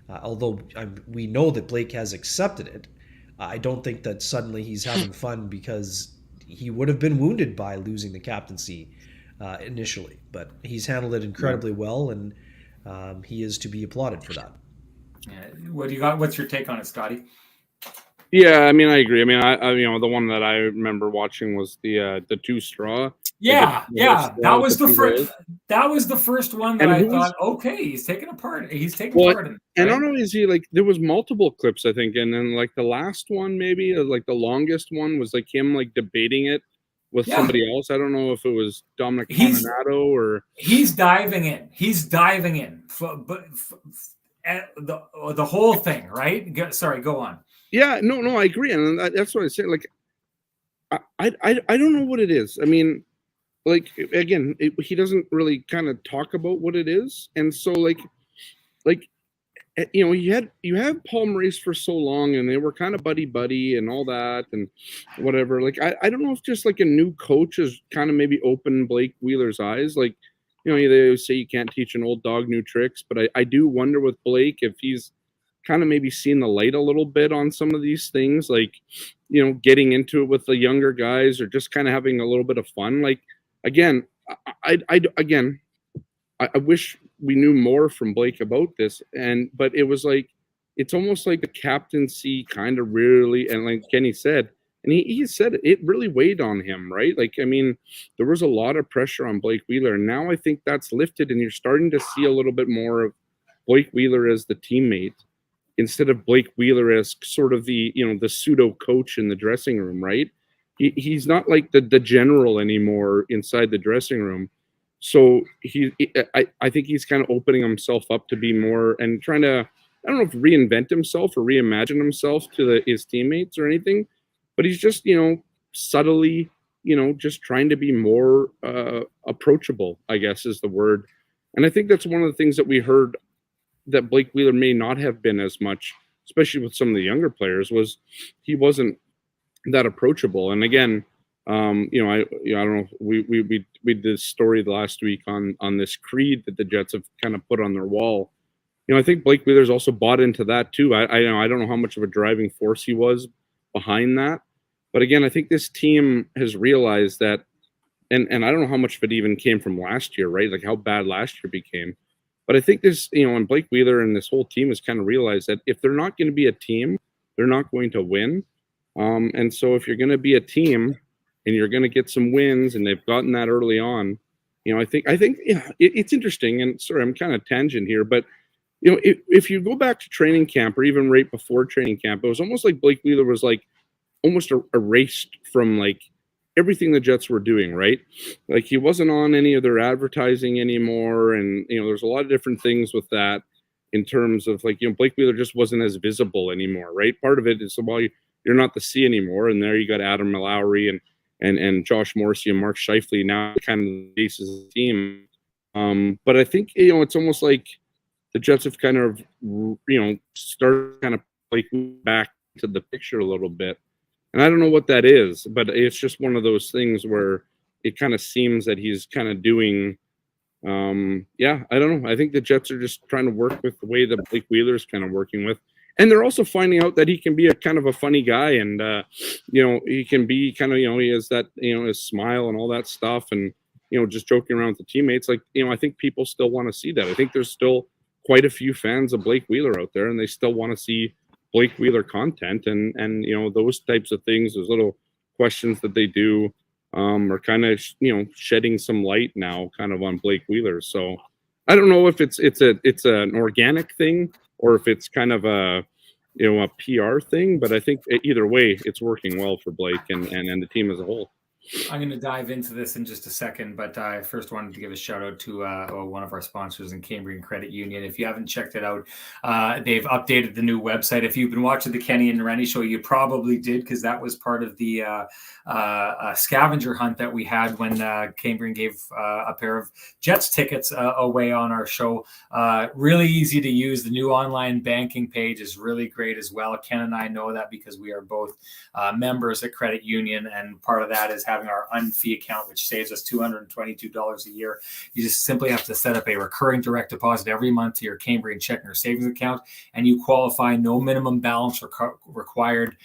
although we know that Blake has accepted it, I don't think that suddenly he's having fun because he would have been wounded by losing the captaincy initially, but he's handled it incredibly well, and he is to be applauded for that. Yeah. What do you got? What's your take on it, Scotty? Yeah, I mean, I agree. I mean, I you know, the one that I remember watching was the two straw, like the whole Yeah, straw with the two holes. that was the first one that And I who was thought, okay, he's taking well, part in it, and not right? only is he like there was multiple clips, I think, and then like the last one maybe, like the longest one was like him like debating it with Yeah, somebody else. I don't know if it was Dominic he's Cominato or he's diving in. He's diving in. The whole thing, right? Sorry, go on. yeah, no, I agree, and that's what I say. Like, I don't know what it is. I mean, like again, he doesn't really kind of talk about what it is, and so like you know, you have Paul Maurice for so long, and they were kind of buddy buddy and all that, and whatever. Like, I don't know if just like a new coach has kind of maybe opened Blake Wheeler's eyes. Like, you know, they always say you can't teach an old dog new tricks, but I do wonder with Blake if he's kind of maybe seen the light a little bit on some of these things, like, you know, getting into it with the younger guys or just kind of having a little bit of fun. Like, again, again, I wish we knew more from Blake about this, but it was like it's almost like the captaincy kind of really, and like Kenny said, and he said it really weighed on him, right? Like, I mean, there was a lot of pressure on Blake Wheeler, and now I think that's lifted, and you're starting to see a little bit more of Blake Wheeler as the teammate instead of Blake Wheeler as sort of the, you know, the pseudo coach in the dressing room, right? He's not like the general anymore inside the dressing room. So I think he's kind of opening himself up to be more and trying to, I don't know if reinvent himself or reimagine himself to his teammates or anything, but he's just, you know, subtly, you know, just trying to be more approachable, I guess is the word. And I think that's one of the things that we heard that Blake Wheeler may not have been as much, especially with some of the younger players, was he wasn't that approachable. And again, you know, I don't know. We did this story last week on this creed that the Jets have kind of put on their wall. You know, I think Blake Wheeler's also bought into that too. I don't know how much of a driving force he was behind that, but again, I think this team has realized that, and I don't know how much of it even came from last year, right? Like how bad last year became. But I think this, you know, and Blake Wheeler and this whole team has kind of realized that if they're not going to be a team, they're not going to win. And so if you're going to be a team and you're going to get some wins, and they've gotten that early on, you know, I think yeah, it's interesting. And sorry, I'm kind of tangent here, but you know, if you go back to training camp or even right before training camp, it was almost like Blake Wheeler was like almost erased from like everything the Jets were doing, right? Like he wasn't on any of their advertising anymore. And, you know, there's a lot of different things with that in terms of like, you know, Blake Wheeler just wasn't as visible anymore, right? Part of it is, well, you're not the C anymore. And there you got Adam Lowry and Josh Morrissey and Mark Scheifele now kind of the basis of the team. But I think, you know, it's almost like the Jets have kind of, you know, started kind of like back to the picture a little bit. And I don't know what that is, but it's just one of those things where it kind of seems that he's kind of doing, yeah, I don't know. I think the Jets are just trying to work with the way that Blake Wheeler's kind of working with. And they're also finding out that he can be a kind of a funny guy. And, you know, he can be kind of, you know, he has that, you know, his smile and all that stuff. And, you know, just joking around with the teammates. Like, you know, I think people still want to see that. I think there's still quite a few fans of Blake Wheeler out there, and they still want to see Blake Wheeler content, and you know, those types of things, those little questions that they do are kind of, you know, shedding some light now kind of on Blake Wheeler. So I don't know if it's an organic thing or if it's kind of a, you know, a PR thing, but I think either way it's working well for Blake and the team as a whole. I'm going to dive into this in just a second, but I first wanted to give a shout out to one of our sponsors in Cambrian Credit Union. If you haven't checked it out, they've updated the new website. If you've been watching the Kenny and Renny show, you probably did, because that was part of the scavenger hunt that we had when Cambrian gave a pair of Jets tickets away on our show. Really easy to use. The new online banking page is really great as well. Ken and I know that because we are both members at Credit Union, and part of that is having our unfee account, which saves us $222 a year. You just simply have to set up a recurring direct deposit every month to your Cambrian checking or savings account, and you qualify. No minimum balance required.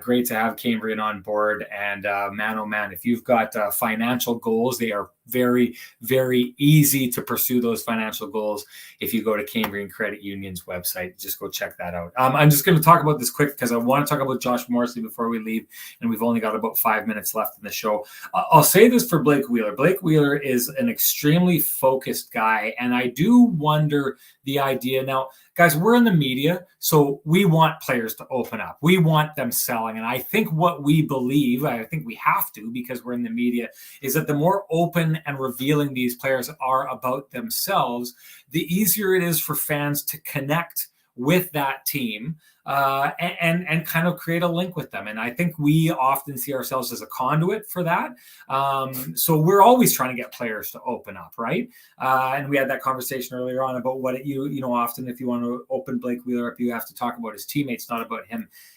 Great to have Cambrian on board. And man, oh man, if you've got financial goals, they are very, very easy to pursue those financial goals if you go to Cambrian Credit Union's website. Just go check that out. I'm just going to talk about this quick because I want to talk about Josh Morrissey before we leave, and we've only got about 5 minutes left in the show. I'll say this for Blake Wheeler. Blake Wheeler is an extremely focused guy, and I do wonder the idea. Now, guys, we're in the media, so we want players to open up. We want them selling, and I think what we believe, I think we have to because we're in the media, is that the more open and revealing these players are about themselves, the easier it is for fans to connect with that team and kind of create a link with them. And I think we often see ourselves as a conduit for that. So we're always trying to get players to open up, right? And we had that conversation earlier on about what often if you want to open Blake Wheeler up, you have to talk about his teammates, not about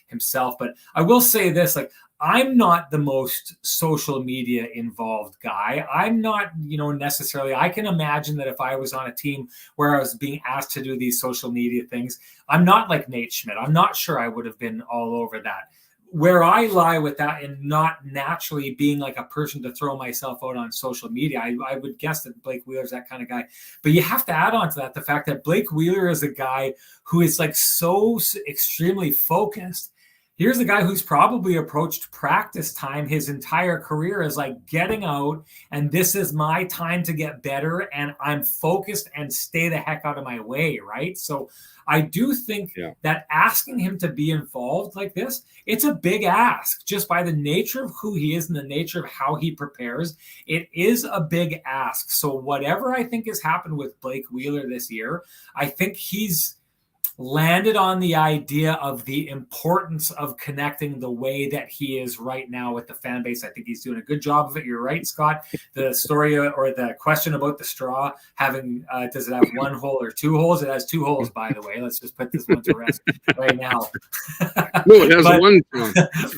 himself. But I will say this, like, I'm not the most social media involved guy. I'm not, necessarily, I can imagine that if I was on a team where I was being asked to do these social media things, I'm not like Nate Schmidt. I'm not sure I would have been all over that. Where I lie with that and not naturally being like a person to throw myself out on social media, I would guess that Blake Wheeler is that kind of guy. But you have to add on to that the fact that Blake Wheeler is a guy who is like so extremely focused. Here's a guy who's probably approached practice time his entire career as like getting out, and this is my time to get better, and I'm focused and stay the heck out of my way, right? So I do think that asking him to be involved like this, it's a big ask just by the nature of who he is and the nature of how he prepares. It is a big ask. So whatever I think has happened with Blake Wheeler this year, I think he's landed on the idea of the importance of connecting the way that he is right now with the fan base. I think he's doing a good job of it. You're right, Scott. The story or the question about the straw having, does it have one hole or two holes? It has two holes, by the way. Let's just put this one to rest right now. No, it has one.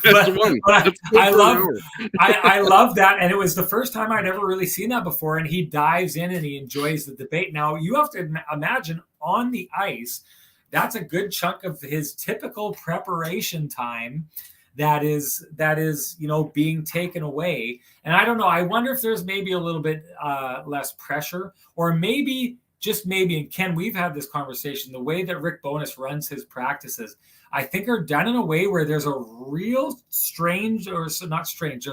That's one. I love that. And it was the first time I'd ever really seen that before. And he dives in and he enjoys the debate. Now, you have to imagine on the ice, that's a good chunk of his typical preparation time that is being taken away. And I don't know, I wonder if there's maybe a little bit less pressure, or maybe, just maybe, and Ken, we've had this conversation, the way that Rick Bowness runs his practices, I think are done in a way where there's a real there's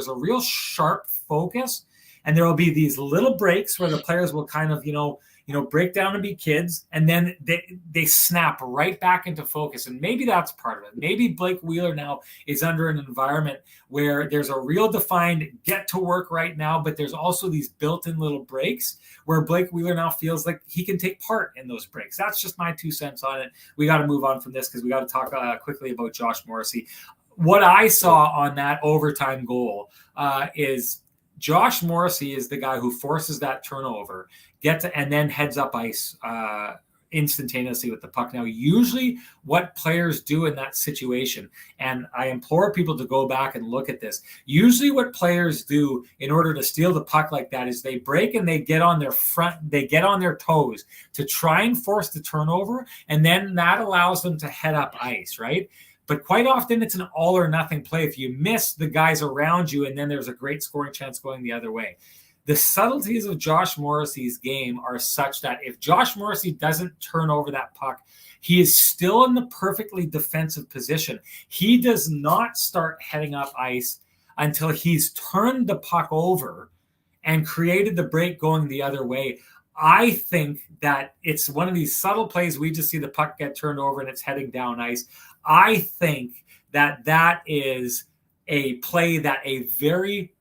a real sharp focus. And there will be these little breaks where the players will kind of, break down and be kids, and then they snap right back into focus. And maybe that's part of it. Maybe Blake Wheeler now is under an environment where there's a real defined get to work right now, but there's also these built-in little breaks where Blake Wheeler now feels like he can take part in those breaks. That's just my 2 cents on it. We got to move on from this because we got to talk quickly about Josh Morrissey. What I saw on that overtime goal is Josh Morrissey is the guy who forces that turnover, and then heads up ice instantaneously with the puck. Now, usually what players do in that situation, and I implore people to go back and look at this, usually what players do in order to steal the puck like that is they break and they get on their toes to try and force the turnover, and then that allows them to head up ice, right? But quite often it's an all or nothing play. If you miss the guys around you, and then there's a great scoring chance going the other way. The subtleties of Josh Morrissey's game are such that if Josh Morrissey doesn't turn over that puck, he is still in the perfectly defensive position. He does not start heading up ice until he's turned the puck over and created the break going the other way. I think that it's one of these subtle plays. We just see the puck get turned over and it's heading down ice. I think that is a play that a very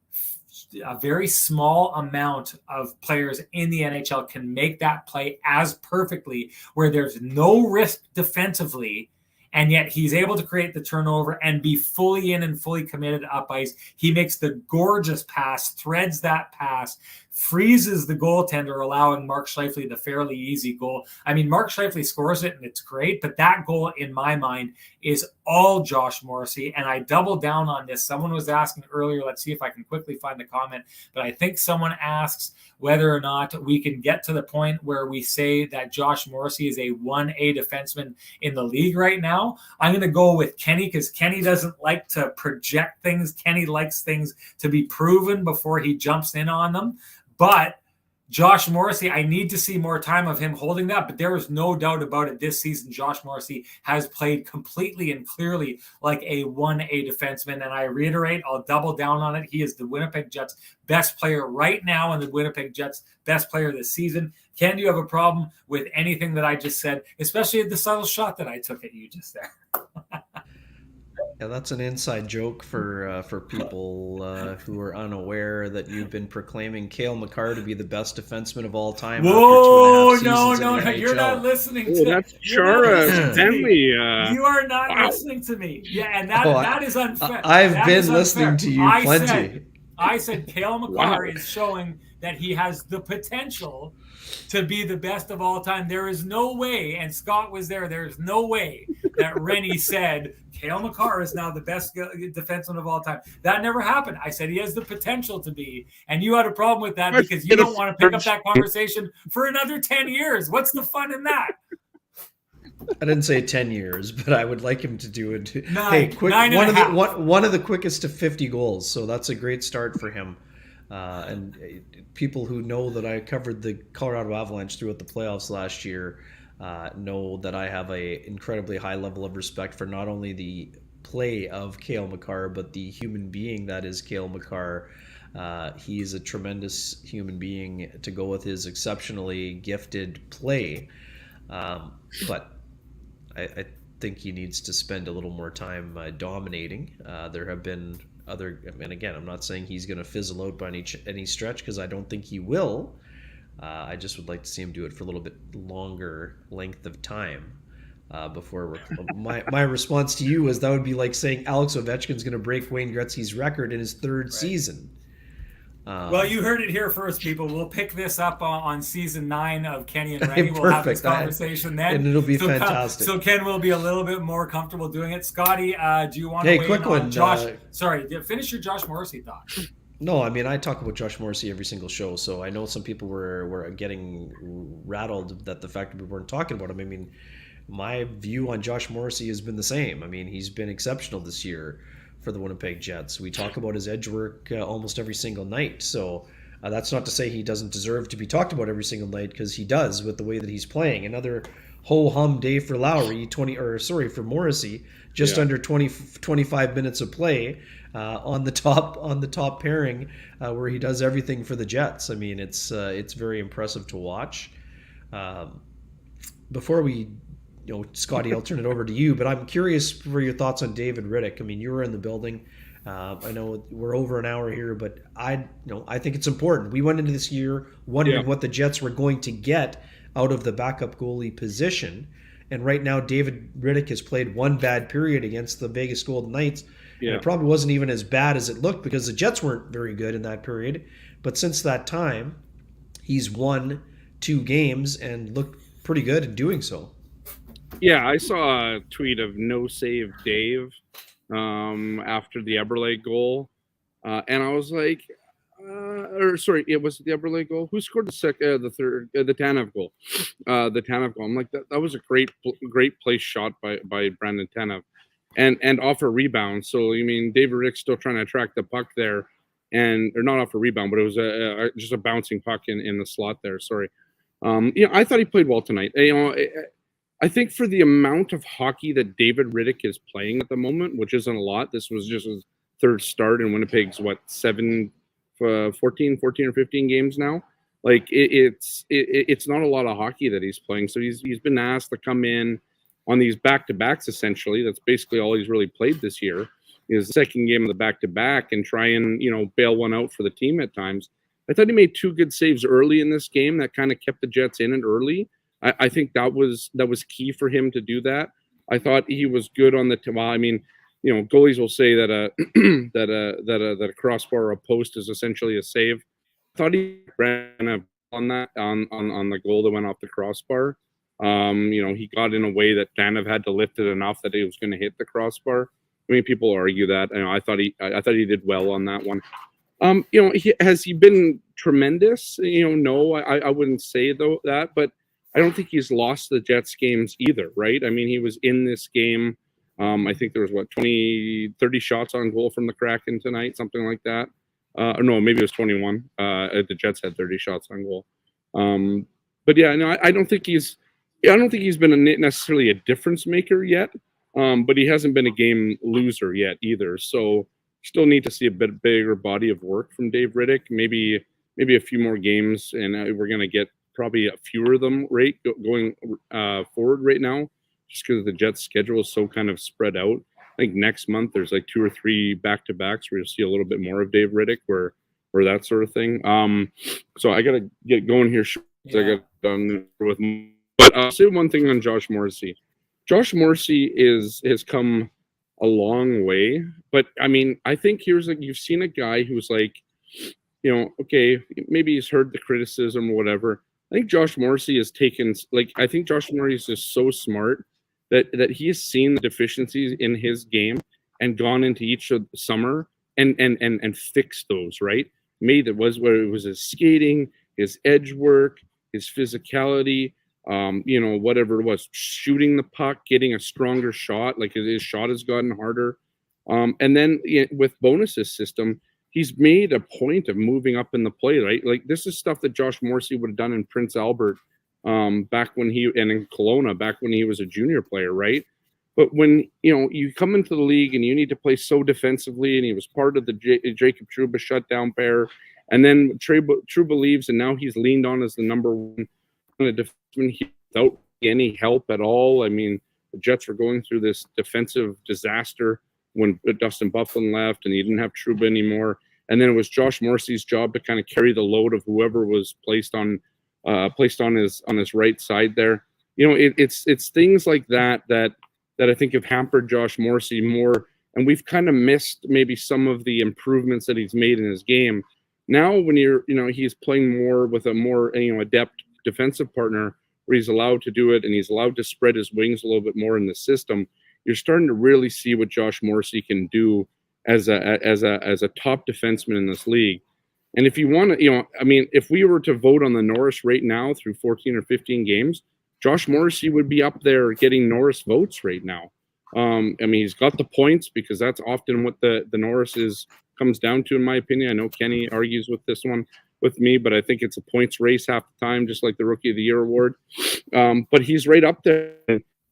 small amount of players in the NHL can make that play as perfectly, where there's no risk defensively, and yet he's able to create the turnover and be fully in and fully committed up ice. He makes the gorgeous pass, threads that pass, freezes the goaltender, allowing Mark Scheifele the fairly easy goal. I mean, Mark Scheifele scores it, and it's great, but that goal, in my mind, is all Josh Morrissey, and I double down on this. Someone was asking earlier, let's see if I can quickly find the comment, but I think someone asks whether or not we can get to the point where we say that Josh Morrissey is a 1A defenseman in the league right now. I'm going to go with Kenny, because Kenny doesn't like to project things. Kenny likes things to be proven before he jumps in on them. But Josh Morrissey, I need to see more time of him holding that, but there is no doubt about it. This season, Josh Morrissey has played completely and clearly like a 1A defenseman. And I reiterate, I'll double down on it. He is the Winnipeg Jets' best player right now and the Winnipeg Jets' best player this season. Ken, do you have a problem with anything that I just said, especially the subtle shot that I took at you just there? Yeah, that's an inside joke for people who are unaware that you've been proclaiming Cale Makar to be the best defenseman of all time. Whoa, after 2.5 no, seasons in the you're NHL. not listening to that's Chara Stanley. You are not listening to me. Yeah, and that is unfair. I've been listening to you plenty. I said Cale Makar is showing that he has the potential to be the best of all time. There is no way, and Scott was there is no way that Renny said Cale Makar is now the best defenseman of all time. That never happened. I said he has the potential to be, and you had a problem with that because you don't want to pick up that conversation for another 10 years. What's the fun in that? I didn't say 10 years, but I would like him to do it. One of the quickest to 50 goals, so that's a great start for him. And people who know that I covered the Colorado Avalanche throughout the playoffs last year know that I have a incredibly high level of respect for not only the play of Cale Makar, but the human being that is Cale Makar. He is a tremendous human being to go with his exceptionally gifted play. But I think he needs to spend a little more time dominating. There have been other, and again, I'm not saying he's going to fizzle out by any stretch, because I don't think he will. I just would like to see him do it for a little bit longer length of time before my response to you is that would be like saying Alex Ovechkin's going to break Wayne Gretzky's record in his third season. Well, you heard it here first, people. We'll pick this up on season 9 of Kenny and Renny. We'll have this conversation then. And it'll be fantastic. So Ken will be a little bit more comfortable doing it. Scotty, do you want to weigh in on Josh? Sorry, finish your Josh Morrissey thought. No, I mean, I talk about Josh Morrissey every single show, so I know some people were getting rattled that the fact that we weren't talking about him. I mean, my view on Josh Morrissey has been the same. I mean, he's been exceptional this year for the Winnipeg Jets. We talk about his edge work almost every single night. So that's not to say he doesn't deserve to be talked about every single night, because he does with the way that he's playing. Another ho-hum day for Lowry, for Morrissey, just under 25 minutes of play on the top pairing where he does everything for the Jets. I mean, it's very impressive to watch. Before we Scotty, I'll turn it over to you, but I'm curious for your thoughts on David Riddick. I mean, you were in the building. I know we're over an hour here, but I think it's important. We went into this year wondering what the Jets were going to get out of the backup goalie position. And right now, David Riddick has played one bad period against the Vegas Golden Knights. Yeah. And it probably wasn't even as bad as it looked, because the Jets weren't very good in that period. But since that time, he's won 2 games and looked pretty good in doing so. Yeah, I saw a tweet of No Save Dave after the Eberle goal. And I was like, it was the Eberle goal. Who scored the Tanev goal? The Tanev goal. I'm like, that was a great place shot by Brandon Tanev. And off a rebound. So, you mean, David Rick's still trying to attract the puck there. Or not off a rebound, but it was just a bouncing puck in the slot there. Sorry. I thought he played well tonight. I think for the amount of hockey that David Riddick is playing at the moment, which isn't a lot, this was just his third start in Winnipeg's 14 or 15 games now. Like it's not a lot of hockey that he's playing. So he's been asked to come in on these back-to-backs, essentially. That's basically all he's really played this year, is the second game of the back-to-back, and try and bail one out for the team at times. I thought he made 2 good saves early in this game that kind of kept the Jets in it early. I think that was key for him to do that. I thought he was good on the. Well, I mean, goalies will say that a crossbar or a post is essentially a save. I thought he ran on that on the goal that went off the crossbar. He got in a way that Tanev had to lift it enough that he was going to hit the crossbar. I mean, people argue that. I thought he did well on that one. Has he been tremendous? No, I wouldn't say that, but I don't think he's lost the Jets games either, right? I mean, he was in this game. I think there was 30 shots on goal from the Kraken tonight, something like that. Or no, maybe it was 21. The Jets had 30 shots on goal. But yeah, no, I don't think he's been necessarily a difference maker yet. But he hasn't been a game loser yet either. So still need to see a bit bigger body of work from Dave Riddick. Maybe a few more games, and we're going to get probably fewer of them going forward right now, just because the Jets' schedule is so kind of spread out. I think next month there's like 2 or 3 back-to-backs where you'll see a little bit more of Dave Riddick, where that sort of thing. So I got to get going here. Yeah. I got done with. But I'll say one thing on Josh Morrissey. Josh Morrissey has come a long way, but I mean, I think you've seen a guy who's like, okay, maybe he's heard the criticism or whatever. I think Josh Morrissey has taken, I think Josh Morrissey is so smart that he has seen the deficiencies in his game and gone into each of the summer and fixed those, right? Where it was his skating, his edge work, his physicality, whatever it was, shooting the puck, getting a stronger shot, like his shot has gotten harder. And then with Bonus's system, he's made a point of moving up in the play, right? Like this is stuff that Josh Morrissey would have done in Prince Albert back when and in Kelowna back when he was a junior player, right? But when you come into the league and you need to play so defensively, and he was part of the Jacob Trouba shutdown pair, and then Trouba leaves, and now he's leaned on as the number one defenseman without any help at all. I mean, the Jets were going through this defensive disaster when Dustin Byfuglien left, and he didn't have Trouba anymore. And then it was Josh Morrissey's job to kind of carry the load of whoever was placed on his right side there. It's things like that I think have hampered Josh Morrissey more, and we've kind of missed maybe some of the improvements that he's made in his game. Now, when he's playing more with a more adept defensive partner, where he's allowed to do it and he's allowed to spread his wings a little bit more in the system, you're starting to really see what Josh Morrissey can do as a top defenseman in this league. And if you want to, if we were to vote on the Norris right now through 14 or 15 games, Josh Morrissey would be up there getting Norris votes right now. He's got the points, because that's often what the Norris comes down to, in my opinion. I know Kenny argues with this one with me, but I think it's a points race half the time, just like the Rookie of the Year award. But he's right up there.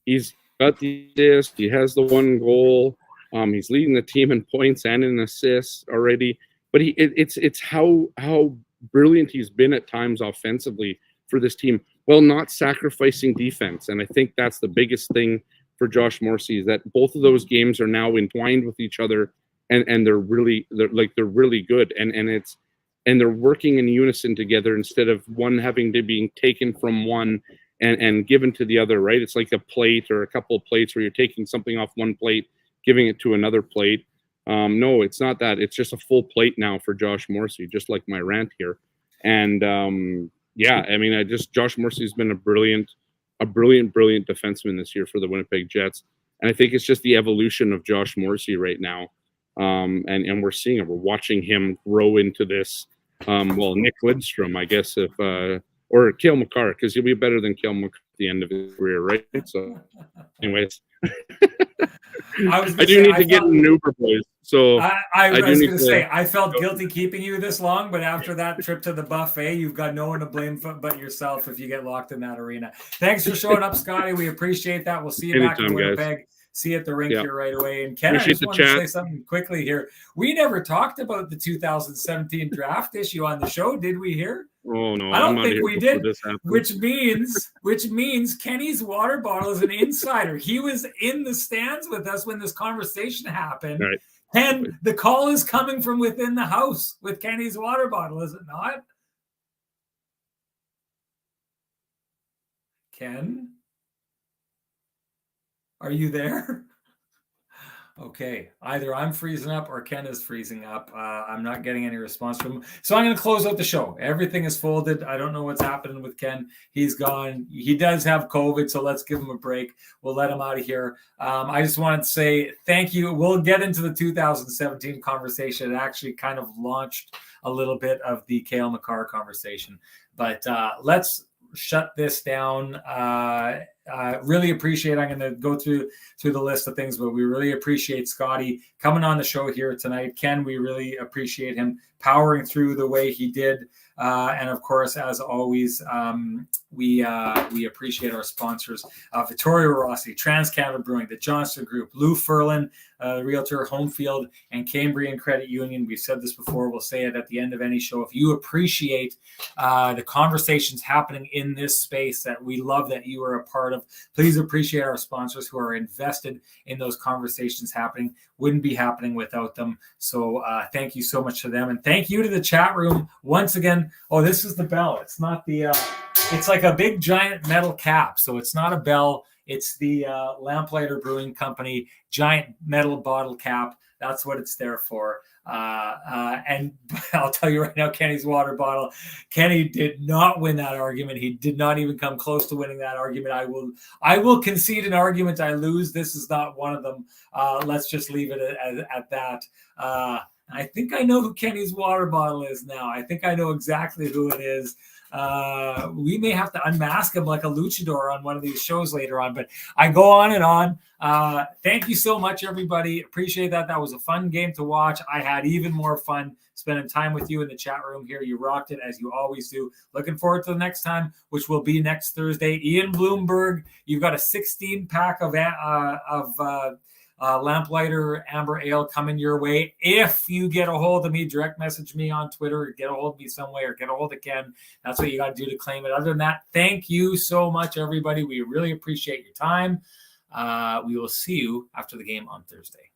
He's got the assist. He has the 1 goal. He's leading the team in points and in assists already. But it's how brilliant he's been at times offensively for this team, while not sacrificing defense. And I think that's the biggest thing for Josh Morrissey, is that both of those games are now entwined with each other, and they're really good, and they're working in unison together, instead of one having to be taken from one and given to the other, right? It's like a plate or a couple of plates where you're taking something off one plate, giving it to another plate. No, it's not that. It's just a full plate now for Josh Morrissey, just like my rant here. And Josh Morrissey's been a brilliant defenseman this year for the Winnipeg Jets. And I think it's just the evolution of Josh Morrissey right now. And we're seeing it. We're watching him grow into this. Nick Lidstrom, I guess, or Cale Makar, because he'll be better than Cale Makar at the end of his career, right? So, anyways, I do need to get an Uber, boys. So I was going to say, I felt guilty keeping you this long, but after that trip to the buffet, you've got no one to blame but yourself if you get locked in that arena. Thanks for showing up, Scotty. We appreciate that. We'll see you back in Winnipeg. Guys. See you at the rink here right away. And Ken, I just want to say something quickly here. We never talked about the 2017 draft issue on the show, did we here? Oh no, I don't think we did. Which means Kenny's water bottle is an insider. He was in the stands with us when this conversation happened. Right. And the call is coming from within the house with Kenny's water bottle, is it not? Ken? Are you there? Okay. Either I'm freezing up or Ken is freezing up. I'm not getting any response from him. So I'm going to close out the show. Everything is folded. I don't know what's happening with Ken. He's gone. He does have COVID, so let's give him a break. We'll let him out of here. I just wanted to say thank you. We'll get into the 2017 conversation. It actually kind of launched a little bit of the Cale Makar conversation. But let's shut this down. really appreciate. I'm going to go through the list of things, but we really appreciate Scotty coming on the show here tonight. Ken, we really appreciate him powering through the way he did. And of course, as always, we appreciate our sponsors, Vittorio Rossi, TransCanada Brewing, the Johnston Group, Lou Furlan, Realtor, Homefield, and Cambrian Credit Union. We've said this before. We'll say it at the end of any show. If you appreciate the conversations happening in this space that we love that you are a part of, please appreciate our sponsors who are invested in those conversations happening. Wouldn't be happening without them. So thank you so much to them. And thank you to the chat room once again. Oh, this is the bell. It's not the, it's like a big giant metal cap. So it's not a bell. It's the Lamplighter Brewing Company giant metal bottle cap. That's what it's there for. And I'll tell you right now, Kenny's water bottle. Kenny did not win that argument. He did not even come close to winning that argument. I will concede an argument I lose. This is not one of them. Let's just leave it at that. I think I know who Kenny's water bottle is now. I think I know exactly who it is. We may have to unmask him like a luchador on one of these shows later on, but I go on and on. Thank you so much, everybody. Appreciate that. That was a fun game to watch. I had even more fun spending time with you in the chat room here. You rocked it as you always do. Looking forward to the next time, which will be next Thursday. Ian Bloomberg, you've got a 16-pack of Lamplighter Amber Ale coming your way. If you get a hold of me, direct message me on Twitter, or get a hold of me some way, or get a hold of Ken. That's what you got to do to claim it. Other than that, thank you so much, everybody. We really appreciate your time. We will see you after the game on Thursday.